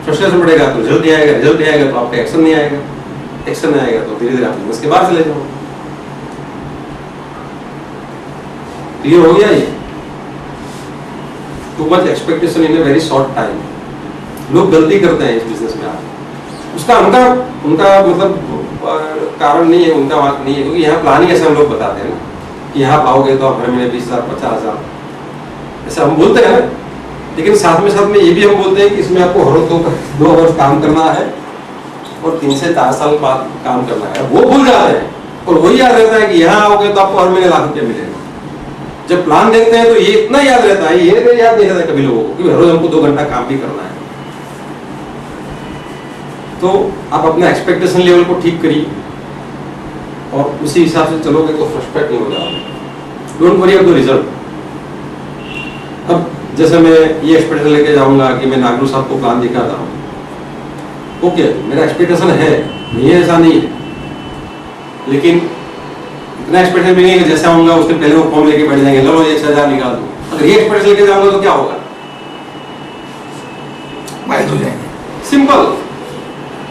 फ्रस्ट्रेशन बढ़ेगा तो रिजल्ट नहीं आएगा, रिजल्ट नहीं आएगा तो आपका एक्शन नहीं आएगा, एक्शन नहीं आएगा तो धीरे धीरे आप बिजनेस के बाहर चले जाओगे। क्लियर हो गया? ये to much expectation in a very short time, लोग गलती करते हैं इस बिजनेस में। आप उसका उनका मतलब कारण नहीं है, उनका बात नहीं है, क्योंकि यहाँ प्लानिंग ऐसे हम लोग बताते हैं ना कि यहाँ पाओगे तो आप हर महीने 20,000 50,000 ऐसा हम बोलते हैं ना। लेकिन साथ में ये भी हम बोलते हैं कि इसमें आपको हर 2 वर्ष काम करना है और 3 से 4 साल बाद काम करना है। वो भूल जाते हैं और वही याद रहता है कि यहाँ आओगे तो आपको हर महीने लाख रुपये मिलेगा। जब प्लान देखते हैं तो ये इतना याद रहता है, ये नहीं याद नहीं रहता कभी लोगों को, क्योंकि हर रोज हमको 2 घंटा काम भी करना है। तो आप अपना एक्सपेक्टेशन लेवल को ठीक करिए और उसी हिसाब से चलोगे तो फ्रस्ट्रेट नहीं हो जाओगे। Don't worry about the result. अब जैसे मैं ये एक्सपेक्टेशन लेके जाऊंगा कि मैं नागरू साहब को प्लान दिखाता हूँ, ओके मेरा एक्सपेक्टेशन है, नहीं है ऐसा नहीं है, लेकिन इतना एक्सपेक्टेशन भी नहीं है कि जैसे आऊंगा उसके पहले वो फॉर्म लेके बैठ जाएंगे, लो ये 6,000 निकाल दो। अगर ये एक्सपेक्टेशन लेके जाऊंगा तो क्या होगा? माइनस हो जाएंगे। सिंपल।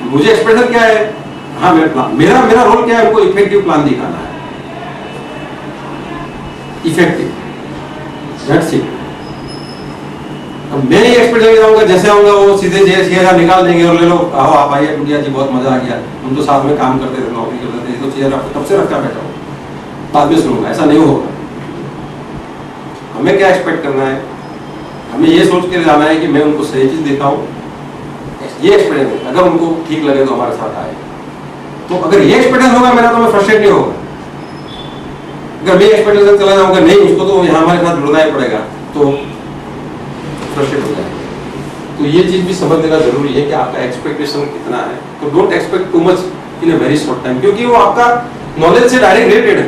मुझे एक्सपेक्टेशन क्या है? हाँ मेरा रोल क्या है? उनको इफेक्टिव प्लान दिखाना है, इफेक्टिव, दैट्स इट। अब मैं ये एक्सपेक्ट लेके जाऊंगा जैसे आऊंगा वो सीधे 6,000 निकाल देंगे और ले लो, आओ आप आइए कुटिया जी, बहुत मजा आ गया, हम तो साथ में काम करते थे, नौकरी करते थे, तो 6,000 आपको तब से रखा बैठा हूँ, बाद में सुनूंगा, ऐसा नहीं होगा। हमें क्या एक्सपेक्ट करना है? हमें ये सोच के जाना है कि मैं उनको सही चीज देता हूँ, ये एक्सपीरियंस अगर उनको ठीक लगे तो हमारे साथ आए। तो अगर ये एक्सपीरियंस होगा मेरा तो मैं फ्रस्ट्रेट नहीं होगा। अगर मैं एक्सपीरियंस चला जाऊंगा नहीं उसको तो यहाँ हमारे साथ जुड़ना ही पड़ेगा, तो फ्रस्ट्रेट हो जाएगा। तो ये चीज भी समझ लेना जरूरी है कि आपका एक्सपेक्टेशन कितना है। तो don't expect too much in a very short time, क्योंकि वो आपका नॉलेज से डायरेक्ट रिलेटेड है।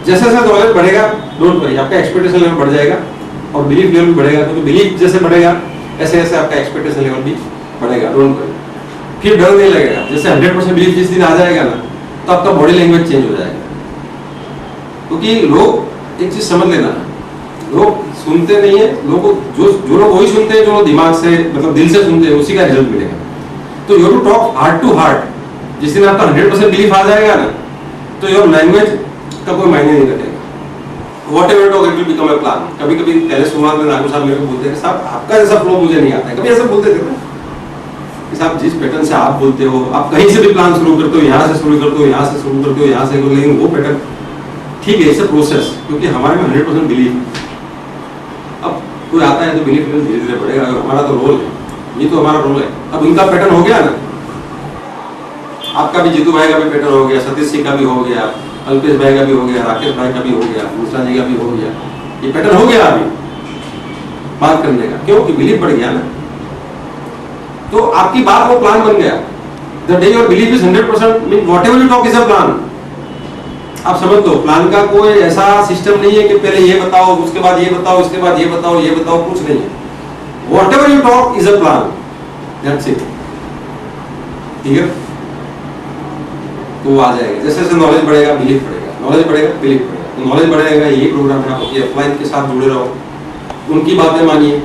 जैसे जैसे नॉलेज बढ़ेगा, डोंट वरी, आपका एक्सपेक्टेशन लेवल बढ़ जाएगा और बिलीफ लेवल भी बढ़ेगा, क्योंकि बिलीफ जैसे बढ़ेगा ऐसे ऐसे आपका एक्सपेक्टेशन लेवल भी बढ़ेगा। डोंट वरी, फिर डर नहीं लगेगा। जैसे 100% बिलीफ जिस दिन आ जाएगा ना, तो आपका बॉडी लैंग्वेज चेंज हो जाएगा। क्योंकि लोग एक चीज समझ लेना, लोग सुनते नहीं है, लोगों जो लोग वही सुनते हैं जो लोग दिमाग से मतलब दिल से सुनते हैं, उसी का रिजल्ट मिलेगा। तो you to talk heart to heart. जिस दिन आपका 100% बिलीफ आ जाएगा ना, तो योर लैंग्वेज का कोई मायने नहीं रखेगा। Whatever talk, it will become a plan। कभी कभी पहले शुरुआत में नागू साहब मेरे को बोलते हैं साहब आपका जैसा फ्लो मुझे नहीं आता है, कभी ऐसा बोलते थे ना कि साहब जिस पैटर्न से आप बोलते हो, आप कहीं से भी प्लान शुरू करते हो, यहाँ से शुरू करते हो, यहाँ से शुरू करते हो, यहाँ से, लेकिन वो पैटर्न ठीक है, इट्स अ प्रोसेस, क्योंकि हमारे में 100% बिलीफ। अब कोई आता है तो बिलीफ धीरे धीरे बढ़ेगा, हमारा तो रोल है, ये तो हमारा रोल है। अब उनका पैटर्न हो गया ना, आपका भी, जीतू भाई का भी पैटर्न हो गया, सतीश सिंह का भी हो गया, अल्पेश भाई का भी हो गया, राकेश भाई का भी हो गया, मूसा जी का भी हो गया, ये पैटर्न हो गया अभी बात करने का, क्योंकि बिलीफ बढ़ गया ना। तो आपकी बात वो प्लान बन गया। The day your belief is 100%, mean whatever you talk is a plan. आप समझ लो, प्लान का कोई ऐसा सिस्टम नहीं है कि पहले ये बताओ, उसके बाद ये बताओ, इसके बाद ये बताओ, ये बताओ, कुछ नहीं है। Whatever you talk is a plan, that's it. ठीक है, तो वो आ जाएगा। जैसे जैसे नॉलेज बढ़ेगा बिलीफ बढ़ेगा, नॉलेज बढ़ेगा बिलीफ बढ़ेगा। तो नॉलेज बढ़ेगा, यही प्रोग्राम है, आप अपलाइन के साथ जुड़े रहो, उनकी बातें मानिए।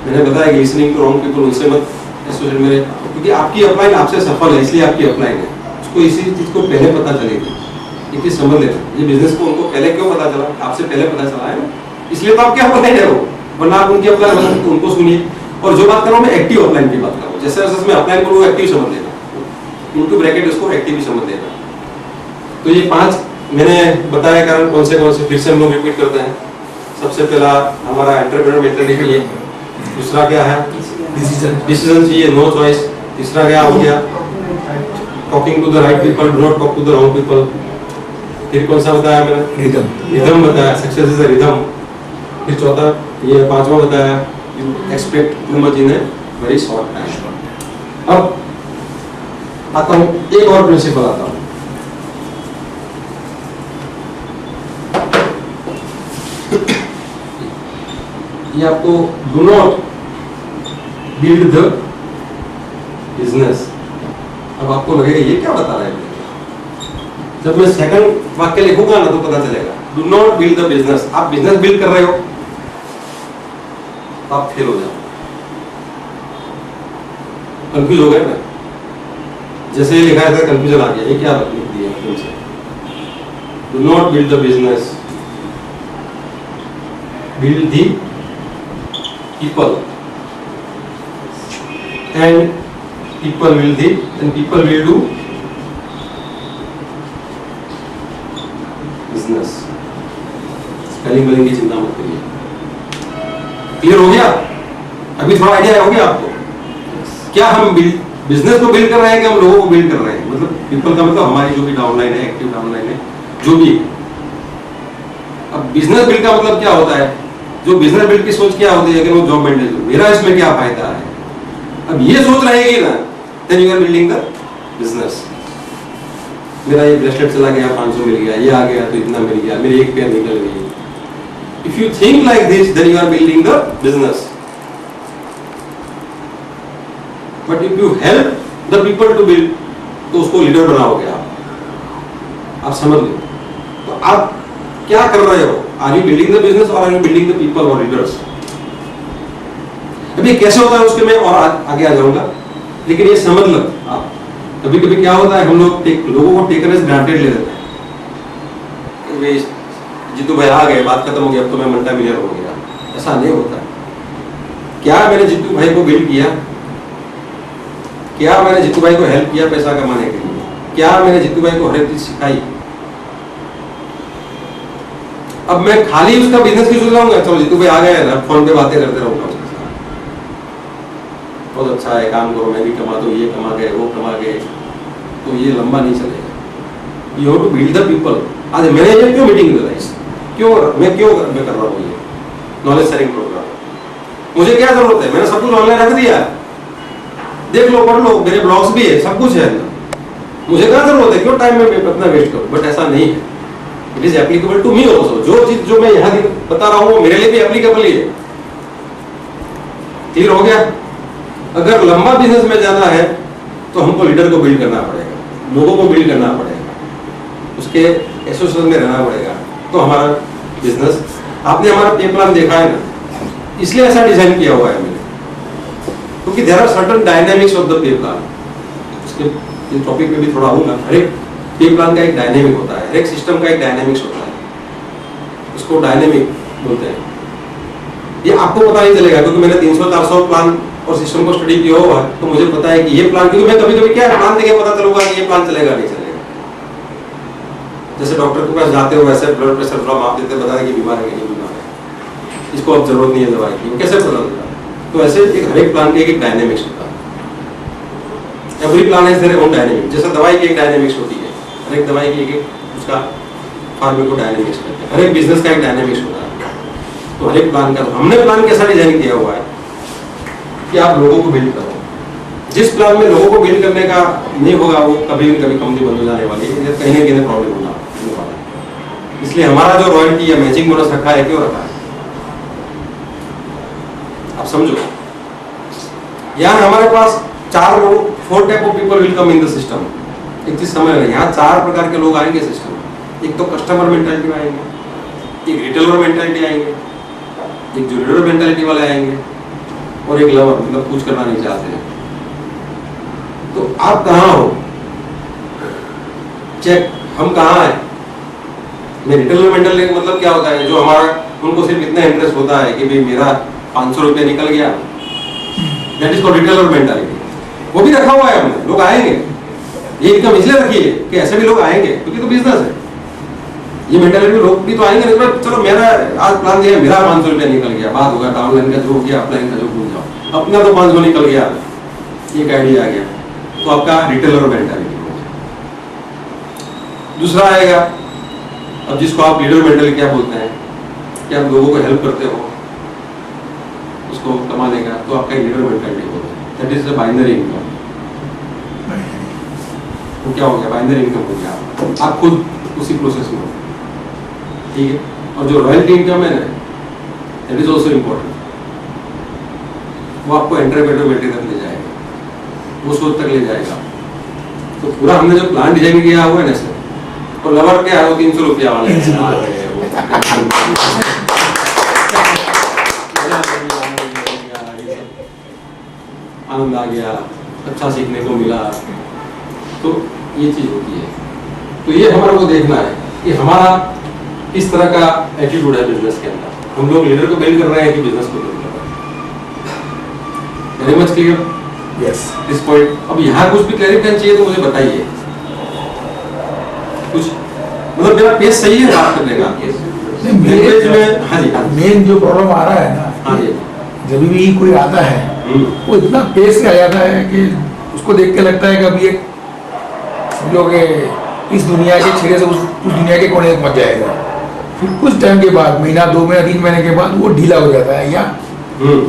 मैंने बताया कि लिसनिंग टू रॉन्ग पीपल, उनसे मत एसोसिएट मेरे, क्योंकि आपकी अपलाइन आपसे सफल है, इसलिए आपकी अपलाइन है। उसको इसी चीज को पहले पता चलेगी, एक चीज समझ लेना, ये बिजनेस को उनको पहले क्यों पता चला? आपसे पहले पता चला है ना, इसलिए तो आपके अपलाइन है वो, वरना आप उनकी अपलाइन बता सकते, उनको सुनिए। और जो बात कर रहा हूँ मैं एक्टिव अपलाइन की बात कर रहा हूँ। जैसे जैसे मैं अपलाइन करूँ एक्टिव समझ लेना, इनटू ब्रैकेट उसको एक्टिव भी समझ लेना। तो ये 5 मैंने बताया कारण, कौन से फिर से हम लोग रिपीट करते हैं। सबसे पहला हमारा एंटरप्रेन्योर मेंटालिटी है, दूसरा क्या है? डिसीजन चाहिए, नो चॉइस। तीसरा क्या हो गया? Talking to the right people, do not talk to the wrong people. फिर कौन सा बताया मैंने? रिदम बताया, सक्सेस इज अ रिदम। फिर चौथा, ये 5वां बताया, you expect too much in a very short time. अब आता हूं, एक और प्रिंसिपल आता हूं। ये आपको do not build the business. अब आपको लगेगा ये क्या बता रहा है, जब मैं सेकंड वाक्य लिखूंगा ना तो पता चलेगा। Do not build the business. आप बिजनेस बिल्ड कर रहे हो तो आप फेल हो जाओ, कंफ्यूज हो गए ना। जैसे ये लिखा है कंफ्यूजन आ गया, ये क्या लिख दिया तुमसे? Do not build the business, build the people and people will do, then people will do business. Spelling की चिंता मत करिए। क्लियर हो गया? अभी थोड़ा आइडिया हो गया आपको? क्या हम बिजनेस को बिल्ड कर रहे हैं कि हम लोगों को बिल्ड कर रहे हैं? मतलब पीपल का मतलब हमारी जो भी डाउनलाइन है, एक्टिव डाउनलाइन है, जो भी। अब बिजनेस बिल्ड का मतलब क्या होता है? जो बिजनेस बिल्ड की सोच क्या होती है कि वो जॉब बिल्ड, मेरा इसमें क्या फायदा है? अब ये सोच रहेगी ना, then you are building the business. मेरा ये ब्रेसलेट चला गया, 500 मिल गया, ये आ गया तो इतना मिल गया, मेरी एक पेयर निकल गई। If you think like this, then you are building the business. But if you help the people to build, तो उसको लीडर बनाओगे आप समझ लो। तो आप क्या कर रहे हो? Are you building the business और are you building the people और लीडर्स? अभी कैसे होता है उसके मैं और आगे आ जाऊंगा, लेकिन ये समझ लो आप। कभी कभी क्या होता है, हम लोग लोगों को टेकन एज ग्रांटेड ले लेते हैं। जितू भाई आ गए, बात खत्म हो गई, अब तो मैं मल्टी मिलियनर हो गया। ऐसा नहीं होता। क्या मैंने जितू भाई को बिल्ड किया? क्या मैंने जितू भाई को हेल्प किया पैसा कमाने के लिए? क्या मैंने जितू भाई को हर एक चीज सिखाई? अब मैं खाली उसका बिजनेस की सोच रहा चलो जितू भाई आ गए ना, फोन पे बातें करते रहूंगा उसके साथ, बहुत अच्छा है, काम करो, मैं भी कमा दूं, ये कमा गए, वो कमा गए, तो ये लंबा नहीं चलेगा। You have to build the people. आज मैंने ये क्यों मीटिंग रियलाइज, क्यों मैं कर रहा हूँ ये नॉलेज शेयरिंग प्रोग्राम? मुझे क्या जरूरत है? मैंने सब कुछ ऑनलाइन रख दिया, देख लो, पढ़ लो, मेरे ब्लॉग्स भी है, सब कुछ है। मुझे क्या जरूरत है? क्यों टाइम में अपना वेस्ट करूं? बट ऐसा नहीं है। It is applicable to me also. जो चीज जो मैं यहाँ बता रहा हूँ वो मेरे लिए भी एप्लीकेबल ही है। क्लियर हो गया? अगर लंबा बिजनेस में जाना है तो हमको लीडर को बिल्ड करना पड़ेगा, लोगों को बिल्ड करना पड़ेगा, उसके एसोसिएशन में रहना पड़ेगा, तो हमारा बिजनेस। आपने हमारा पे प्लान देखा है ना, इसलिए ऐसा डिजाइन किया हुआ है मैंने, क्योंकि there are certain dynamics of the pay plan. उसके टॉपिक में भी थोड़ा आऊंगा। हर एक पे प्लान का एक डायनेमिक होता है, हर एक सिस्टम का एक डायनेमिक्स होता है, उसको डायनेमिक बोलते हैं। ये आपको पता नहीं चलेगा क्योंकि मैंने 300-400 प्लान और सिस्टम को स्टडी किया हुआ है, तो मुझे पता है कि ये प्लान, क्योंकि मैं कभी-कभी क्या प्लान देके पता चलूंगा कि ये प्लान चलेगा नहीं चलेगा। जैसे डॉक्टर के पास जाते हो वैसे ब्लड प्रेशर थोड़ा माप देते, बता कि बीमार है कि नहीं बीमार है, इसको अब जरूरत नहीं है दवाई की, कैसे पता चलता? तो ऐसे एक हर एक प्लान के एक डायनेमिक्स होता है। Every plan has their own dynamic. जैसे दवाई की एक डायनेमिक्स होती है, हर एक दवाई की एक उसका फार्मूला को डायनेमिक्स कहते हैं। हर एक बिजनेस का एक डायनेमिक्स होता है। तो हर एक प्लान का हमने प्लान कैसा डिजाइन किया हुआ है कि आप लोगों को बिल्ड करो। जिस प्लान में लोगों को बिल्ड करने का नहीं होगा वो कभी न कभी कंपनी बंद हो जाने वाली है, कहीं ना कहीं प्रॉब्लम होना वाला। इसलिए हमारा जो रॉयल्टी या मैचिंग बोनस रखा है, क्यों रखा है आप समझो। यहाँ हमारे पास 4 type of people will come in the system. एक चीज समझ रहे, यहाँ 4 प्रकार के लोग आएंगे सिस्टम में। एक तो कस्टमर मेंटालिटी आएंगे, एक रिटेलर मेंटालिटी आएंगे, एक जो लीडर मेंटालिटी वाले आएंगे, और एक लवर, मतलब कुछ करना नहीं चाहते हैं। तो आप कहाँ हो? चेक, हम कहाँ हैं? मैं रिटेलर मेंटालिटी का मतलब क्या होता है? जो हमारा उनको सिर्फ इतना इंटरेस्ट होता है कि भाई मेरा 500 रुपये निकल गया, that is called retailer mentality. वो भी रखा हुआ है हमने, लोग आएंगे। ये इनकम इसलिए रखी है कि ऐसे भी लोग आएंगे क्योंकि तो बिजनेस है। ये मेंटालिटी में लोग भी तो आएंगे, नहीं चलो मेरा आज प्लान दिया, मेरा 500 रुपया निकल गया, बात होगा ऑनलाइन का जो हो गया, ऑफलाइन का जो भूल जाओ, अपना तो 500 निकल गया, एक आइडिया आ गया, तो आपका रिटेलर मेंटालिटी। दूसरा आएगा, अब जिसको आप लीडर मेंटालिटी क्या बोलते हैं, कि आप लोगों को हेल्प करते हो उसको कमाने का, तो आपका लीडर मेंटालिटी होता है। That is the binary income. तो क्या हो गया? बाइनरी इनकम हो गया, आप खुद उसी प्रोसेस में हो, ठीक है। और जो रॉयल्टी इनकम है ना, दैट इज ऑल्सो इम्पोर्टेंट। वो आपको एंटरप्रेन्योरबिलिटी तक ले जाएगा, वो सोच तक ले जाएगा। तो पूरा हमने जो प्लान डिजाइन किया हुआ है ना सर, और लवर क्या है, वो 300 रुपया वाले आनंद आ गया, अच्छा सीखने को मिला, तो ये चीज होती है। तो ये हमारे को देखना है कि हमारा किस तरह का एटीट्यूड है बिजनेस के अंदर। हम लोग लीडर को बिल्ड कर रहे हैं कि बिजनेस को बिल्ड कर रहे हैं? Very much clear. Yes this point. अब यहाँ कुछ भी क्लैरिफिकेशन चाहिए तो मुझे बताइए कुछ, मतलब मेरा पेज सही है बात करने का लैंग्वेज में। हाँ जी, मेन जो प्रॉब्लम आ रहा है ना, हाँ जी, जब भी कोई आता है वो इतना पेस से आ जाता है कि उसको देख के लगता है कि अभी एक समझो कि इस दुनिया के छिरे से उस दुनिया के कोने तक पहुंच जाएगा। फिर कुछ टाइम के बाद, महीना 2 महीना 3 महीने के बाद वो ढीला हो जाता है या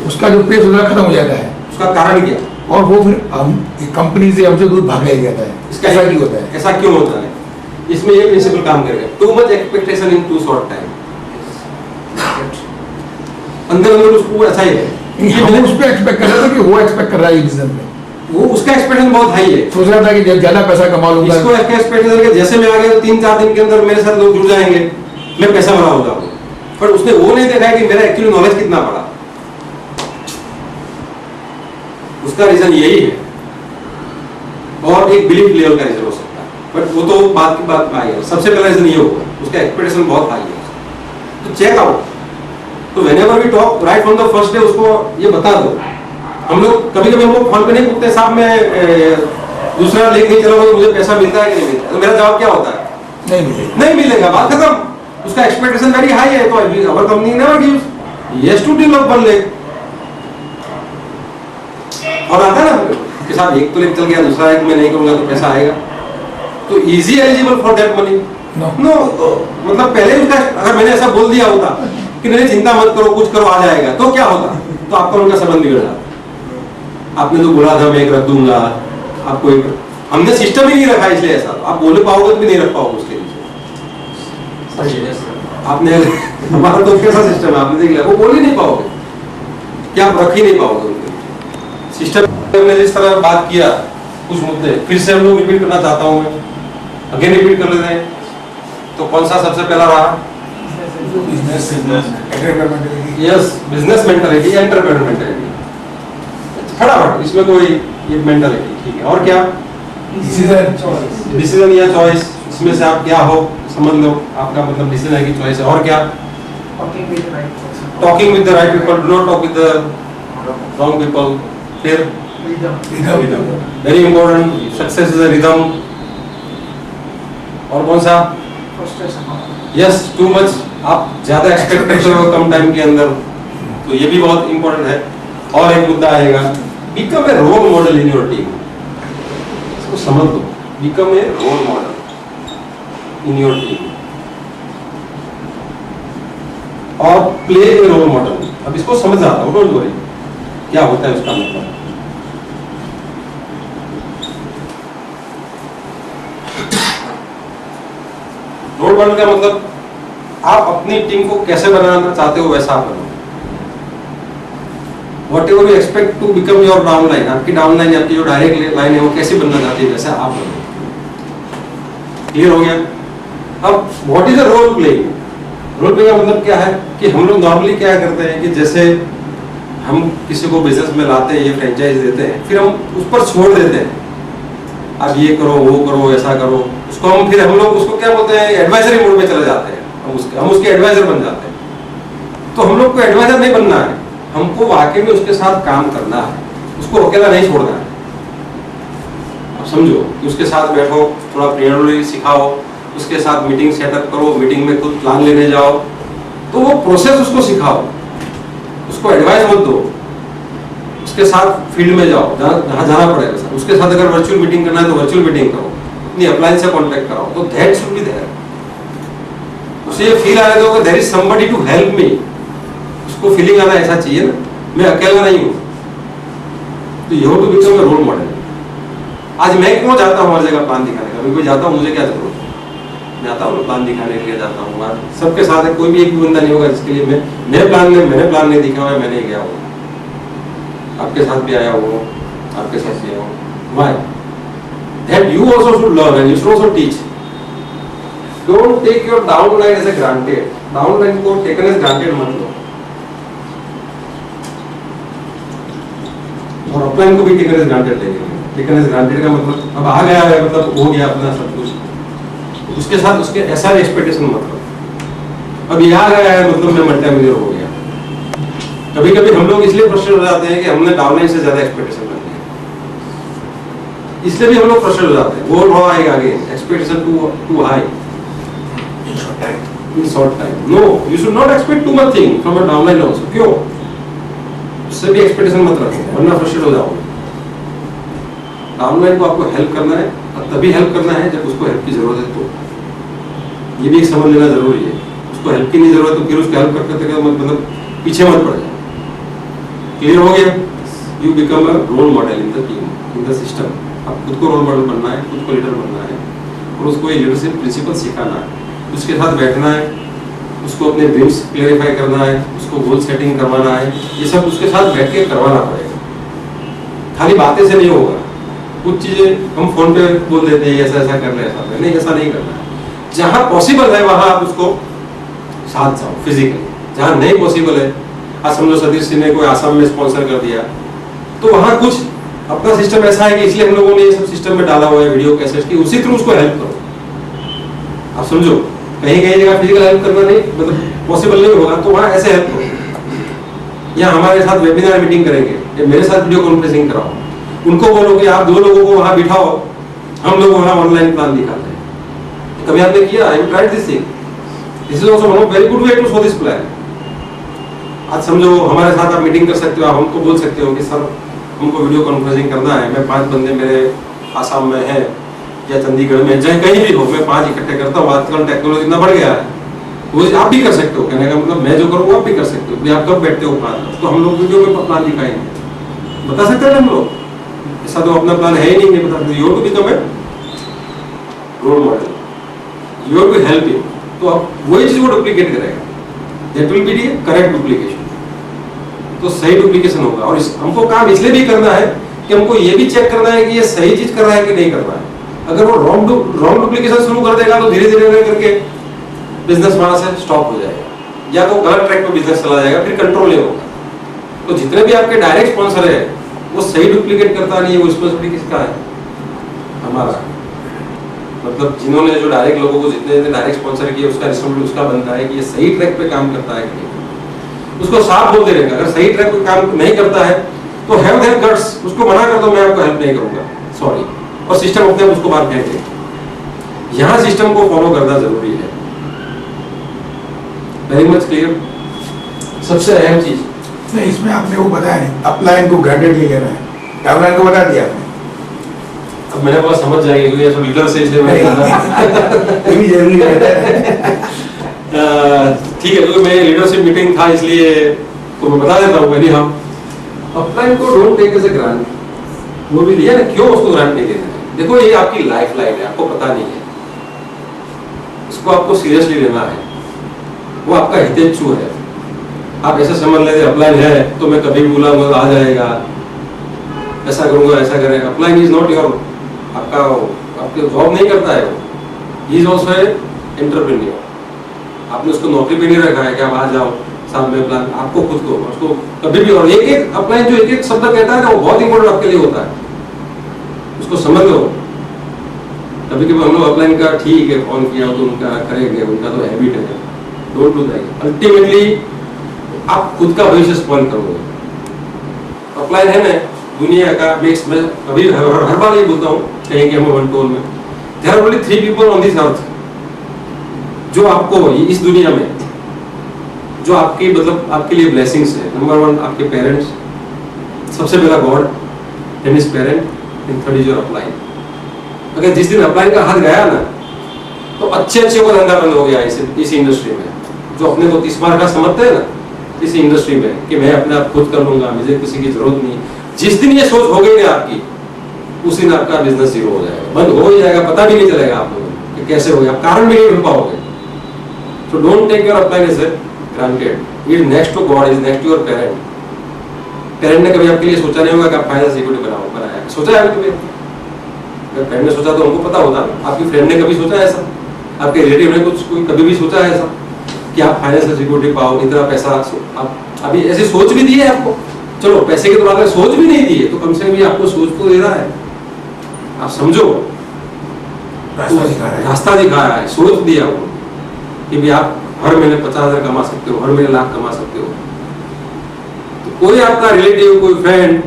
उसका जो पेस होता है खत्म हो जाता है। उसका कारण क्या? और वो फिर हम कंपनी से हमसे दूर भाग ही जाता है। इसका ऐसा क्यों होता है? ऐसा क्यों होता है? इसमें ये प्रिंसिपल काम करेगा, too much expectation in too short time. अंदर अंदर उसको ऐसा ही है, हम उस पर एक्सपेक्ट कर रहे थे कि वो एक्सपेक्ट कर रहा है बिजनेस में, वो उसका एक्सपेक्टेशन बहुत हाई है। सोच रहा था कि जब ज्यादा पैसा कमा लूंगा। इसको एक्सपेक्टेशन के जैसे मैं आ गया तो 3-4 दिन के अंदर मेरे साथ लोग जुड़ जाएंगे, मैं पैसा बना हो जाऊंगा। पर उसने वो नहीं देखा है कि मेरा एक्चुअली नॉलेज कितना बड़ा। उसका रीजन यही है, और एक बिलीफ लेवल का रीजन हो सकता है, बट वो तो बात की बात में आएगा। सबसे पहला रीजन ये होगा, उसका एक्सपेक्टेशन बहुत हाई है। तो चेक आउट, तो whenever we talk right from the first day उसको ये बता दो। हम लोग कभी कभी हमको फोन पे नहीं पूछते साहब मैं दूसरा लेके नहीं चला, मुझे पैसा मिलता है कि नहीं मिलता, तो मेरा जवाब क्या होता है? नहीं मिलेगा, नहीं मिलेगा, बात खत्म। उसका एक्सपेक्टेशन वेरी हाई है, तो our company never gives yes to deal of 1 lakh. और आता है ना कि साहब एक तो लेके चल गया, दूसरा एक मैं नहीं करूंगा तो पैसा आएगा, तो is he eligible for that money no. मतलब पहले उसका अगर मैंने ऐसा बोल दिया होता कि नहीं चिंता मत करो कुछ करो आ जाएगा, तो क्या होता? तो आपका उनका संबंध बिगड़ जाता। आपने तो बोला था मैं एक रख दूंगा, आपको एक हमने सिस्टम ही नहीं रखा, इसलिए ऐसा आप बोले पाओगे तो भी नहीं रख पाओगे उसके लिए। आपने हमारा तो कैसा सिस्टम है आपने देख लिया, वो बोल ही नहीं पाओगे, क्या आप रख ही नहीं पाओगे उनके सिस्टम। हमने जिस तरह बात किया कुछ मुद्दे फिर से हम लोग रिपीट करना चाहता हूँ मैं, अगेन रिपीट कर लेते हैं। तो कौन सा सबसे पहला रहा? Business entrepreneurity. Yes, business mentality, entrepreneur mentality. फटाफट इसमें कोई ये मेंटालिटी, ठीक है। और क्या? डिसीजन या चॉइस, इसमें से आप क्या हो समझ लो, आपका मतलब डिसीजन है कि चॉइस है। और क्या? Talking with the right person. Talking with the right people, do not talk with the wrong people. फिर Rhythm. Very important, success is a rhythm. और कौन सा? Frustration. यस, टू मच आप ज्यादा एक्सपेक्ट करते हो कम टाइम के अंदर, तो ये भी बहुत इंपॉर्टेंट है। और एक मुद्दा आएगा, become a role model in your team. इसको समझ लो, become a role model in your team और प्ले ए रोल मॉडल। अब इसको समझ आता हूँ, डोंट वरी, क्या होता है उसका मतलब। रोल मॉडल का मतलब आप अपनी टीम को कैसे बनाना चाहते हो वैसा आप बनो। Whatever you expect to become your downline, आपकी डाउनलाइन आपकी जो डायरेक्ट लाइन है वो कैसे बनना चाहती है वैसा आप बनो। क्लियर हो गया? अब what is a role playing? Role play का मतलब क्या है कि हम लोग नॉर्मली क्या करते हैं कि जैसे हम किसी को बिजनेस में लाते हैं, ये फ्रेंचाइज देते हैं, फिर हम उस पर छोड़ देते हैं, अब ये करो वो करो ऐसा करो। उसको हम फिर हम लोग उसको क्या बोलते हैं, एडवाइजरी मोड में चले जाते हैं, हम उसके एडवाइजर बन जाते हैं। तो हम लोग को एडवाइजर नहीं बनना है, हमको वाकई में उसके साथ काम करना है, उसको अकेला नहीं छोड़ना है। अब समझो कि उसके साथ बैठो, थोड़ा प्रेरणा सिखाओ, उसके साथ मीटिंग सेटअप करो, मीटिंग में खुद प्लान लेने जाओ, तो वो प्रोसेस उसको सिखाओ, उसको एडवाइस मत दो, उसके साथ फील्ड में जाओ जहाँ जाना पड़ेगा, उसके साथ अगर वर्चुअल मीटिंग करना है तो वर्चुअल मीटिंग करो, अपनी अपलाइन से कॉन्टेक्ट कराओ, तो दैट शुड बी देयर। उसे ये फील आने दो कि there is somebody to help me, उसको फीलिंग आना ऐसा चाहिए ना, मैं अकेला नहीं हूँ। तो you have to become a role model. आज मैं क्यों जाता हूँ हर जगह प्लान दिखाने का, कोई जाता हूँ, मुझे क्या जरूरत है, मैं आता हूँ प्लान दिखाने के लिए जाता हूँ, सबके साथ है, कोई भी एक भी बंदा नहीं होगा जिसके लिए मैंने प्लान नहीं दिखा हुआ है, मैं नहीं गया हूँ, आपके साथ भी आया हूँ, आपके साथ भी आया हूँ। Why? That you also should learn and you should also teach. Don't take your downline as a granted, downline को टेकन एज ग्रांटेड मत लो, और अपलाइन को भी टेकन एज ग्रांटेड लेंगे। टेकन एज ग्रांटेड का मतलब अब आ गया है, मतलब हो गया अपना सब कुछ, उसके साथ उसके ऐसा एक्सपेक्टेशन मत करो। अब ये आ गया है मतलब मैं मल्टीमिलियनर हो गया। कभी कभी हम लोग इसलिए फ्रस्ट्रेट हो जाते हैं कि हमने डाउनलाइन से ज्यादा एक्सपेक्टेशन कर लिया। इसलिए भी हम लोग फ्रस्ट्रेट हो जाते हैं, वो ड्रॉ आएगा आगे, expectation too high in short time. No, you should not expect too much thing from a downline also. क्यों? उससे भी एक्सपेक्टेशन मत रखो, वरना फ्रस्ट्रेट हो जाओगे। डाउनलाइन को आपको हेल्प करना है, और तभी हेल्प करना है जब उसको हेल्प की जरूरत है तो। ये भी एक समझ लेना जरूरी है। उसको हेल्प की नहीं जरूरत तो फिर उसको हेल्प करते मतलब पीछे मत पड़ जाए। क्लियर हो गया? You become a role model in the team, in the system. अब खुद को रोल मॉडल बनना है, खुद को लीडर बनना है, और उसको ये लीडरशिप प्रिंसिपल सिखाना है, उसके साथ बैठना है, उसको अपने ड्रीम्स क्लेरिफाई करना है, उसको गोल सेटिंग करवाना है, ये सब उसके साथ बैठ के करवाना पड़ेगा। खाली बातें से नहीं होगा। कुछ चीजें हम फोन पे बोल देते हैं ऐसा ऐसा कर ले, ऐसा नहीं, ऐसा नहीं करना है। जहाँ पॉसिबल है वहां आप उसको साथ जाओ फिजिकली, जहाँ नहीं पॉसिबल है, आज समझो सतीश सिंह ने कोई आसाम में स्पॉन्सर कर दिया, तो वहां कुछ अपना सिस्टम ऐसा है कि इसलिए हम लोगों ने ये सब सिस्टम में डाला हुआ है वीडियो कैसेट की, उसी थ्रू उसको हेल्प करो। आप समझो, कहीं कहीं जगह फिजिकल हेल्प करना नहीं मतलब पॉसिबल नहीं होगा, तो वहां ऐसे हेल्प करो। या हमारे साथ वेबिनार मीटिंग करेंगे, या मेरे साथ वीडियो कॉन्फ्रेंसिंग कराओ, उनको बोलो कि आप 2 लोगों को वहां बिठाओ, हम लोग वहां ऑनलाइन प्लान दिखाते हैं। कभी आपने किया? I tried this thing, this is also one of very good way to show this plan. आज समझो हमारे साथ आप मीटिंग कर सकते हो, आप हमको बोल सकते हो कि सर हमको वीडियो कॉन्फ्रेंसिंग करना है, मैं 5 बंदे मेरे आसाम में हैं या चंडीगढ़ में, चाहे कहीं भी हो, मैं 5 इकट्ठे करता हूँ। आजकल टेक्नोलॉजी इतना बढ़ गया है, वो आप भी कर सकते हो। कहने का मतलब मैं जो करूँ आप भी कर सकते हो। आप कब बैठते हो प्लान, तो हम लोग वीडियो में प्लान दिखाएंगे, बता सकते हैं हम लोग। ऐसा तो अपना प्लान है ही नहीं बता सकते। You have to become a role model, you have to help him, तो अब वही चीज वो डुप्लीकेट करेगा, that will be the correct duplication. तो सही डुप्लीकेशन होगा। और हमको काम इसलिए भी करना है कि हमको ये भी चेक करना है कि ये सही चीज कर रहा है कि नहीं कर रहा है। अगर वो रॉन्ग डुप्लीकेशन शुरू कर देगा तो धीरे धीरे करके बिजनेस वहां से स्टॉप हो जाएगा, या तो गलत ट्रैक पे बिजनेस चला जाएगा, फिर कंट्रोल नहीं होगा। तो जितने भी आपके डायरेक्ट स्पॉन्सर है वो सही डुप्लीकेट करता नहीं है, वो रिस्पॉन्सिबिलिटी किसका है? हमारा। मतलब जिन्होंने जो डायरेक्ट लोगों को जितने डायरेक्ट स्पॉन्सर किए उसका रिस्पॉन्सिबिलिटी उसका बनता है कि ये सही ट्रैक पे काम करता है कि नहीं। उसको साफ बोल दे रहेगा, अगर सही ट्रैक पे काम नहीं करता है तो हैव देयर गट्स, उसको मना कर दो, मैं आपको हेल्प नहीं करूंगा, सॉरी, और सिस्टम अपने आप उसको बाहर फेंक दे। यहाँ सिस्टम को फॉलो करना जरूरी है। Very much clear. सबसे अहम चीज नहीं, इसमें आपने वो बताया नहीं, अपलाइन को ग्रांटेड नहीं लेना है, डाउनलाइन को बता दिया आपने। अब मैंने बोला समझ जाएंगे क्योंकि ये सब लीडर से इसलिए मैं ये भी जरूरी है। ठीक है, तो मैं लीडरशिप मीटिंग था इसलिए तो मैं बता देता हूँ। पहले हम अपलाइन को don't take as a grant, वो भी लिया ना, क्यों उसको ग्रांट नहीं देना है? देखो ये आपकी लाइफ लाइन है, आपको पता नहीं है, इसको आपको सीरियसली लेना है, वो आपका हितेच्छू है। आप ऐसा समझ लेते अपलाइन है तो मैं कभी भी बुलाऊंगा आ जाएगा, ऐसा करूंगा ऐसा करेगा। अपलाइन इज नॉट योर, आपका आपके जॉब नहीं करता है वो, he is also a entrepreneur. आपने उसको नौकरी पे नहीं रखा है कि आप आ जाओ साथ में प्लान, आपको खुद को उसको कभी भी। और एक एक अपलाइन जो एक एक शब्द कहता है ना वो बहुत इंपॉर्टेंट आपके लिए होता है, उसको समझ लो। कभी कभी हम लोग अपलाइन का ठीक है फोन किया तो उनका करेंगे, उनका तो हैबिट है, डोंट डू दैट। अल्टीमेटली आप खुद का भविष्य स्पॉइल करोगे। अपलाइन है ना दुनिया का मिक्स में, कभी हर बार ये बोलता हूँ कहीं कि हम वन टोल में, there are only 3 people on this earth जो आपको इस दुनिया में जो आपकी मतलब आपके लिए ब्लेसिंग्स है। नंबर 1 आपके पेरेंट्स, सबसे पहला God, then is parent, and third is your upline. अगर जिस दिन अपलाइन का हाथ गया ना तो अच्छे को धंधा बंद हो गया इस इंडस्ट्री में। जो अपने को 30 मार का समझते हैं ना इस इंडस्ट्री में कि मैं अपने आप खुद कर लूंगा, मुझे किसी की जरूरत नहीं, जिस दिन ये सोच हो गई ना आपकी, उस दिन आपका बिजनेस जीरो हो जाएगा, बंद हो ही जाएगा, पता भी नहीं चलेगा आप लोगों को कि कैसे हो गया, कारण भी नहीं ढूंढ पाओगे। So don't take your upline as a granted. It is next to God, it is next to your parent. Parent ने कभी आपके लिए सोचा नहीं होगा कि आप फाइनेंस सिक्योरिटी बनाया, सोचा है कभी? अगर पेरेंट ने सोचा तो हमको पता होता। आपकी फ्रेंड ने कभी सोचा है ऐसा? आपके रिलेटिव ने कुछ कोई कभी भी सोचा है ऐसा कि आप फाइनेंशियल सिक्योरिटी पाओ, इतना पैसा आप अभी ऐसी सोच भी दी है आपको? चलो पैसे के तो अगर सोच भी नहीं दी है तो कम से कम भी आपको सोच तो दे रहा है, आप समझो, रास्ता दिखाया है, सोच दिया वो कि भी आप हर महीने 50,000 कमा सकते हो, हर महीने लाख कमा सकते हो। तो कोई आपका रिलेटिव, कोई फ्रेंड,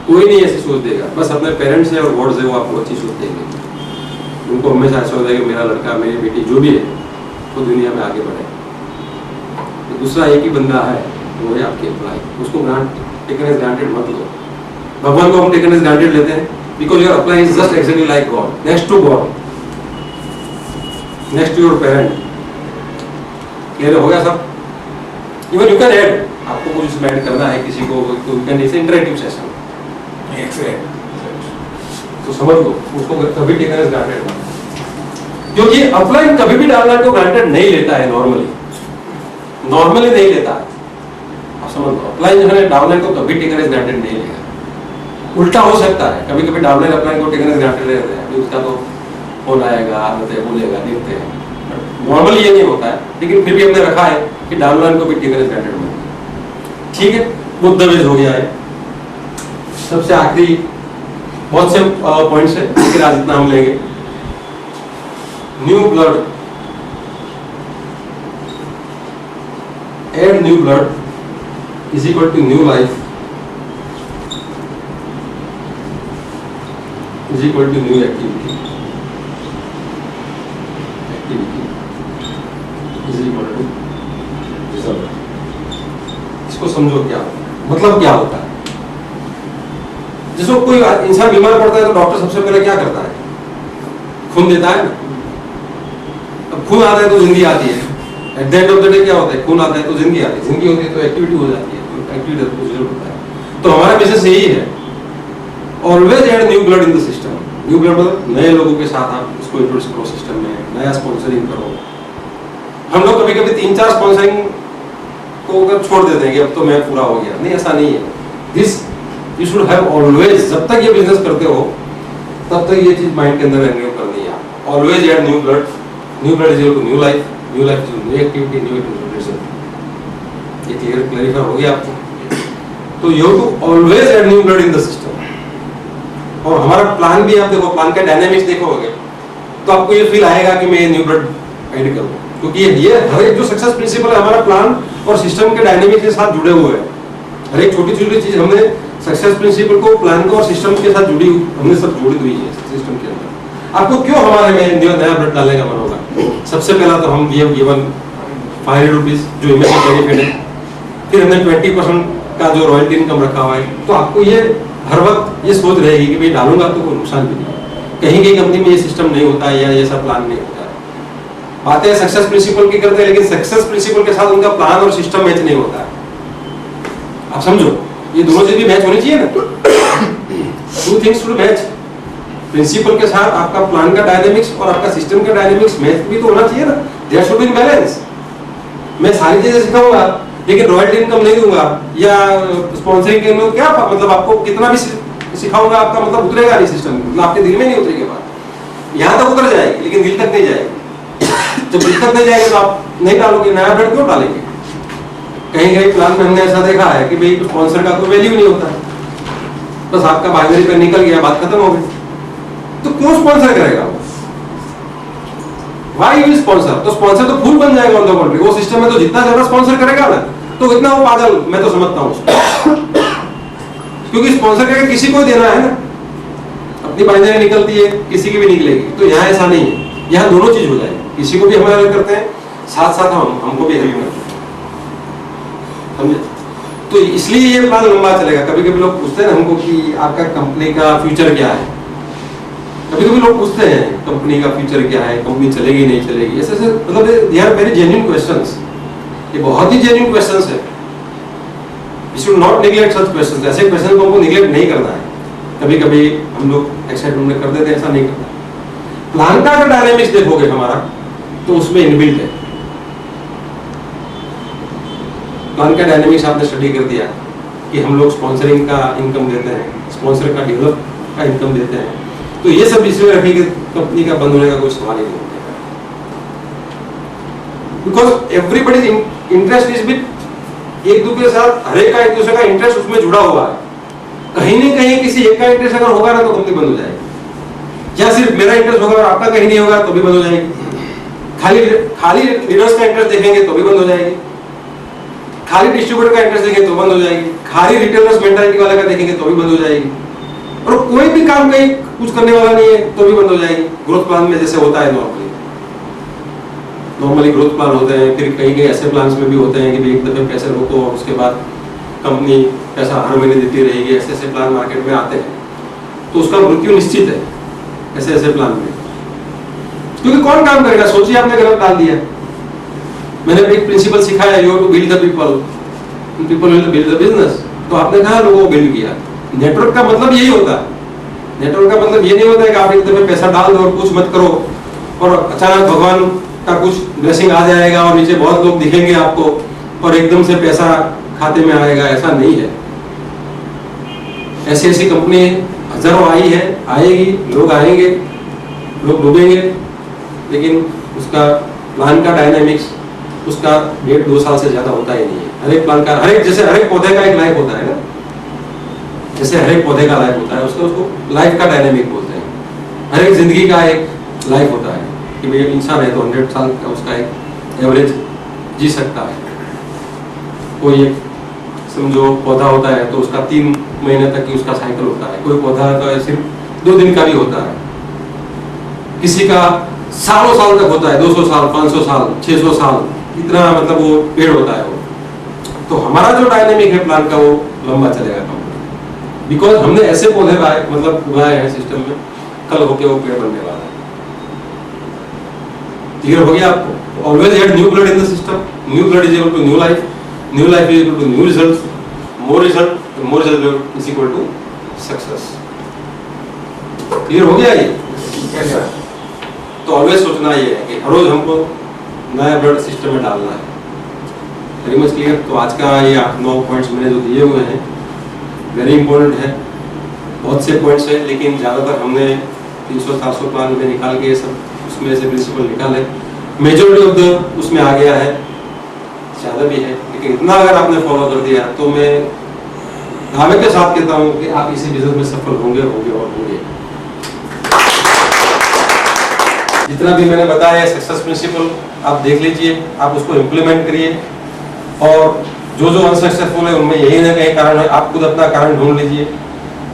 कोई नहीं ऐसी सोच देगा, बस अपने पेरेंट्स है और गॉड्स है वो आपको अच्छी सोच देंगे। उनको हमेशा ऐसा होता है कि मेरा लड़का मेरी बेटी जो भी है वो दुनिया में आगे बढ़े। तो दूसरा एक ही बंदा है, वो है आपके एम्प्लॉय। उसको टेकन एज ग्रांटेड मत लो। भगवान को हम टेकन एज ग्रांटेड लेते हैं because your employ is just exactly like God, next to God, next to your parent. Clear हो गया सब? इवन यू कैन ऐड, आपको कुछ इसमें ऐड करना है किसी को, तो you can, it's interactive session. तो समझ लो, उसको कभी टेकन एज ग्रांटेड मत, क्योंकि अपलाइन कभी भी डाउनलाइन को ग्रांटेड नहीं लेता है। नॉर्मली नहीं लेता है। आप समझ लो, अपलाइन जो है डाउनलाइन को कभी टेकन एज ग्रांटेड नहीं लेगा। उल्टा हो सकता है, कभी कभी डाउनलाइन अपलाइन को टेकन एज ग्रांटेड ले लेते हैं, उसका तो फोन आएगा, बोलेगा, देखते हैं। नॉर्मली ये नहीं होता है, लेकिन फिर भी हमने रखा है कि डाउनलाइन को भी टेकन एज ग्रांटेड मत। ठीक है, मुद्दे हो गया है। सबसे आखिरी बहुत से पॉइंट्स है, लेकिन आज इतना हम लेंगे। New blood, add new blood is equal to new life is equal to new activity is equal to result. इसको समझो, क्या मतलब क्या होता है। जिसको कोई इंसान बीमार पड़ता है तो डॉक्टर सबसे पहले क्या करता है? खून देता है ना। अब खून आता है तो जिंदगी आती है। At the end of the day क्या होता है? खून आता है तो जिंदगी आती है, जिंदगी होती है तो एक्टिविटी हो जाती है, तो एक्टिविटी होता है। तो हमारा बिजनेस यही है, always add new blood in the system. New blood मतलब नए लोगों के साथ आप इसको इंट्रोड्यूस करो सिस्टम में, नया स्पॉन्सरिंग करो। हम लोग कभी कभी 3-4 स्पॉन्सरिंग को अगर छोड़ देते हैं कि अब तो मैं पूरा हो गया, नहीं, ऐसा नहीं है। This you should have always, जब तक ये बिजनेस करते हो तब तक ये चीज माइंड के अंदर रिन्यू करनी है। Always add new blood is equal to new life is new activity, new result. ये क्लियरिफाई हो गया आपको? तो you have to always add new blood in the system. और हमारा प्लान भी आप देखो, प्लान का डायनामिक्स देखोगे तो आपको ये फील आएगा कि मैं न्यू ब्लड ऐड करूं, क्योंकि ये हर एक जो सक्सेस प्रिंसिपल है हमारा प्लान और सिस्टम के डायनामिक्स के साथ जुड़े हुए हैं। हर एक छोटी छोटी चीज हमने सक्सेस प्रिंसिपल को प्लान को और सिस्टम के साथ हमने सब जोड़ी हुई है सिस्टम के अंदर। आपको क्यों हमारे में नया ब्लड डालने का मन होगा? सबसे पहला तो हम वी हैव गिवन 500 रुपीज जो इमीडिएट बेनिफिट है, फिर हमने 20% का जो रॉयल्टी इनकम रखा हुआ है। तो आपको ये हर वक्त ये सोच रहेगी कि भाई डालूंगा तो कोई नुकसान भी नहीं। कहीं कहीं कंपनी में ये सिस्टम नहीं होता है या ये सब प्लान नहीं होता है। बातें सक्सेस प्रिंसिपल की करते हैं, लेकिन सक्सेस प्रिंसिपल के साथ उनका प्लान और सिस्टम मैच नहीं होता है। आप समझो, ये दोनों चीज भी मैच होनी चाहिए ना। Two things should match. Principle के साथ आपका प्लान का डायनामिक्स और आपका सिस्टम का डायनामिक्स मैच भी तो होना चाहिए ना। There should be in balance. मैं सारी चीजें सिखाऊंगा लेकिन रॉयल्टी इनकम नहीं दूंगा या स्पॉन्सरिंग के लिए क्या मतलब, आपको कितना भी सिखाऊंगा आपका मतलब उतरेगा नहीं सिस्टम, मतलब आपके दिल में नहीं उतरेगी बात। यहाँ तक उतर जाएगी लेकिन दिल तक नहीं जाएगी। जब दिल तक नहीं जाएगी तो आप नहीं डालोगे। नया ब्लड क्यों डालेंगे? कहीं कहीं प्लान में हमने ऐसा देखा है कि भाई स्पॉन्सर का कोई वैल्यू नहीं होता है, बस आपका बाइनरी पे निकल गया, बात खत्म हो गई। तो क्यों स्पॉन्सर करेगा वो? Why you sponsor? तो स्पॉन्सर तो फूल बन जाएगा ऑन द कंट्री। वो सिस्टम में तो जितना ज्यादा स्पॉन्सर करेगा ना तो इतना वो पागल, मैं तो समझता हूँ उसको। क्योंकि स्पॉन्सर करके किसी को देना है ना, अपनी बाइनरी निकलती है, किसी की भी निकलेगी। तो यहाँ ऐसा नहीं है, यहाँ दोनों चीज हो जाएगी। किसी को भी हम हेल्प करते हैं, साथ साथ हमको भी हेल्प करते हैं, समझे? तो इसलिए ये प्लान लंबा चलेगा। कभी कभी लोग पूछते हैं हमको कि आपका कंपनी का फ्यूचर क्या है। कभी कभी लोग पूछते हैं कंपनी का फ्यूचर क्या है, कंपनी चलेगी नहीं चलेगी, ऐसे मतलब they are very genuine questions. ये बहुत ही जेन्युइन क्वेश्चंस है। You should not neglect such questions. ऐसे क्वेश्चन को हमको नेग्लेक्ट नहीं करना है। कभी कभी हम लोग एक्साइटमेंट में कर देते हैं, ऐसा नहीं करना। प्लान का अगर डायनामिक्स देखोगे हमारा तो उसमें इनबिल्ट है। प्लान का डायनामिक्स आपने स्टडी कर दिया कि हम लोग स्पॉन्सरिंग का इनकम देते हैं, स्पॉन्सर का डेवलप का इनकम देते हैं। तो ये सब इसमें रखेंगे, कंपनी का बंद होने का कोई सवाल ही नहीं होगा। Because everybody's interest is with एक दूसरे के साथ, हर एक का एक दूसरे का इंटरेस्ट उसमें जुड़ा हुआ है। कहीं नहीं कहीं किसी एक का इंटरेस्ट अगर होगा ना तो कंपनी बंद हो जाएगी। या सिर्फ मेरा इंटरेस्ट होगा और आपका कहीं नहीं होगा तो भी बंद हो जाएगी। खाली लीडर्स का इंटरेस्ट देखेंगे तो भी बंद हो जाएगी। खाली डिस्ट्रीब्यूटर का इंटरेस्ट देखेंगे तो बंद हो जाएगी। खाली रिटेलर्स मेंटालिटी वाले का देखेंगे तो भी बंद हो जाएगी, और कोई भी काम कहीं कुछ करने वाला नहीं है तो भी बंद हो जाएगी। ग्रोथ प्लान में जैसे होता है नॉर्मली ग्रोथ प्लान होते हैं, फिर कई कई ऐसे प्लान्स में भी होते हैं कि भाई एक दफे पैसे रोको और उसके बाद कंपनी पैसा हर महीने देती रहेगी, ऐसे ऐसे प्लान मार्केट में आते हैं, तो उसका मृत्यु निश्चित है ऐसे ऐसे प्लान में। क्योंकि कौन काम करेगा? सोचिए आपने गलत डाल दिया। मैंने एक प्रिंसिपल सिखाया, you have to build the people, people will build the business. तो आपने कहा लोगों को बिल्ड किया। नेटवर्क का मतलब यही होता है। नेटवर्क का मतलब ये नहीं होता है कि आप एक दफे पैसा डाल दो और कुछ मत करो और अचानक भगवान का कुछ ब्लेसिंग आ जाएगा और नीचे बहुत लोग दिखेंगे आपको और एकदम से पैसा खाते में आएगा, ऐसा नहीं है। ऐसी ऐसी कंपनी हजारों आई है, आएगी, लोग आएंगे, लोग डूबेंगे, लेकिन उसका प्लान का डायनामिक्स उसका 1.5-2 साल से ज्यादा होता ही नहीं है। हर एक प्लान का जैसे हर एक पौधे का एक लाइफ होता है ना, जैसे हर एक पौधे का लाइफ होता है, उसको लाइफ का डायनामिक बोलते हैं। हर एक जिंदगी का एक लाइफ होता है कि भाई इंसान है तो 100 साल का उसका एक एवरेज जी सकता है। कोई एक समझो पौधा होता है तो उसका 3 महीने तक की उसका साइकिल होता है। कोई पौधा तो सिर्फ 2 दिन का भी होता है। किसी का सालों साल तक होता है, 200 साल, 500 साल, 600 साल, इतना मतलब वो पेड़ होता है वो। तो हमारा जो डायनेमिक है प्लान का वो लंबा चलेगा कम, बिकॉज हमने ऐसे पौधे मतलब उगाए हैं सिस्टम में, कल होके वो पेड़ बनने वाला है। क्लियर हो गया आपको? Always add new blood in the system. New blood is equal to new life, new life is equal to new results, more result is equal to success. Clear हो गया ये? Yes sir. तो always सोचना ये है कि हर रोज हमको नया ब्लड सिस्टम में डालना है। Very much clear. तो आज का ये 8-9 पॉइंट्स मैंने जो दिए हुए हैं वेरी इंपॉर्टेंट है। बहुत से पॉइंट्स हैं, लेकिन ज़्यादातर हमने 300-400 प्लान में निकाल के सब उसमें से प्रिंसिपल निकाले। मेजॉरिटी ऑफ द उसमें आ गया है, ज़्यादा भी है, लेकिन इतना अगर आपने फॉलो कर दिया तो मैं दावे के साथ कहता हूँ कि आप इसी बिजनेस में सफल होंगे होंगे और होंगे। जितना भी मैंने बताया सक्सेस प्रिंसिपल आप देख लीजिए, आप उसको इम्प्लीमेंट करिए, और जो जो अनसक्सेसफुल है उनमें यही ना कहीं कारण है, आप खुद अपना कारण ढूंढ लीजिए।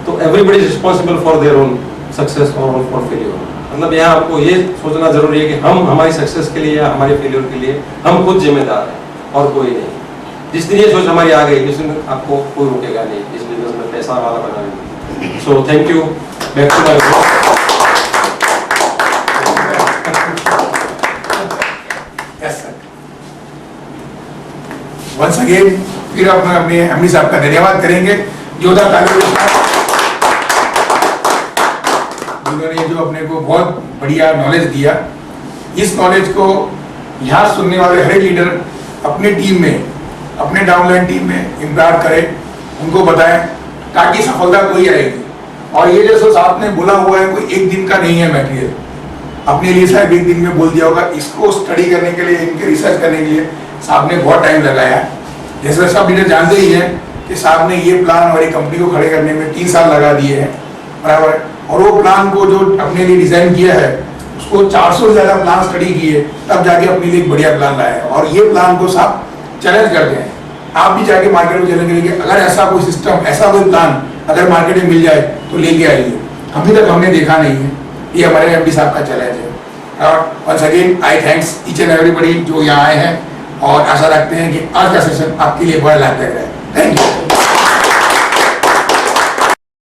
तो everybody is responsible for their own success और फॉर फेलियर। मतलब यहाँ आपको ये सोचना जरूरी है कि हम हमारी सक्सेस के लिए या हमारे फेलियर के लिए हम खुद जिम्मेदार हैं और कोई नहीं। जिस दिन ये सोच हमारी आ गई, जिस दिन आपको कोई रोकेगा नहीं इस बिजनेस में पैसा वाला बनाने में। So thank you. Back to my once again फिर अपने एमडी साहब का धन्यवाद करेंगे, जोरदार तालियों के साथ, जिन्होंने जो अपने को बहुत बढ़िया नॉलेज दिया। इस नॉलेज को यहाँ सुनने वाले हर एक लीडर अपने टीम में, अपने डाउनलाइन टीम में इम्प्लांट करें, उनको बताएं, ताकि सफलता कोई आएगी। और ये जैसे साहब ने बोला हुआ है, कोई एक दिन का नहीं है मटेरियल। अपने लिए साहब एक दिन में बोल दिया होगा, इसको स्टडी करने के लिए, इनके रिसर्च करने के लिए साहब ने बहुत टाइम लगाया। जैसे सब लीडर जानते ही हैं कि साहब ने ये प्लान हमारी कंपनी को खड़े करने में 3 साल लगा दिए हैं, बराबर। और वो प्लान को जो अपने लिए डिजाइन किया है, उसको 400 से ज्यादा प्लान स्टडी किए, तब जाके अपने लिए एक बढ़िया प्लान लाया। और ये प्लान को साहब चैलेंज करते हैं। आप भी जाके मार्केट में चैलेंज करेंगे, अगर ऐसा कोई सिस्टम, ऐसा कोई प्लान अगर मार्केट में मिल जाए तो लेके आइए। अभी तक हमने देखा नहीं है, ये हमारे एमडी साहब का चैलेंज है। और once again I thanks each and everybody जो यहाँ आए हैं, और आशा रखते हैं कि आज का सेशन आपके लिए बड़ा लाभदायक रहे। Thank you.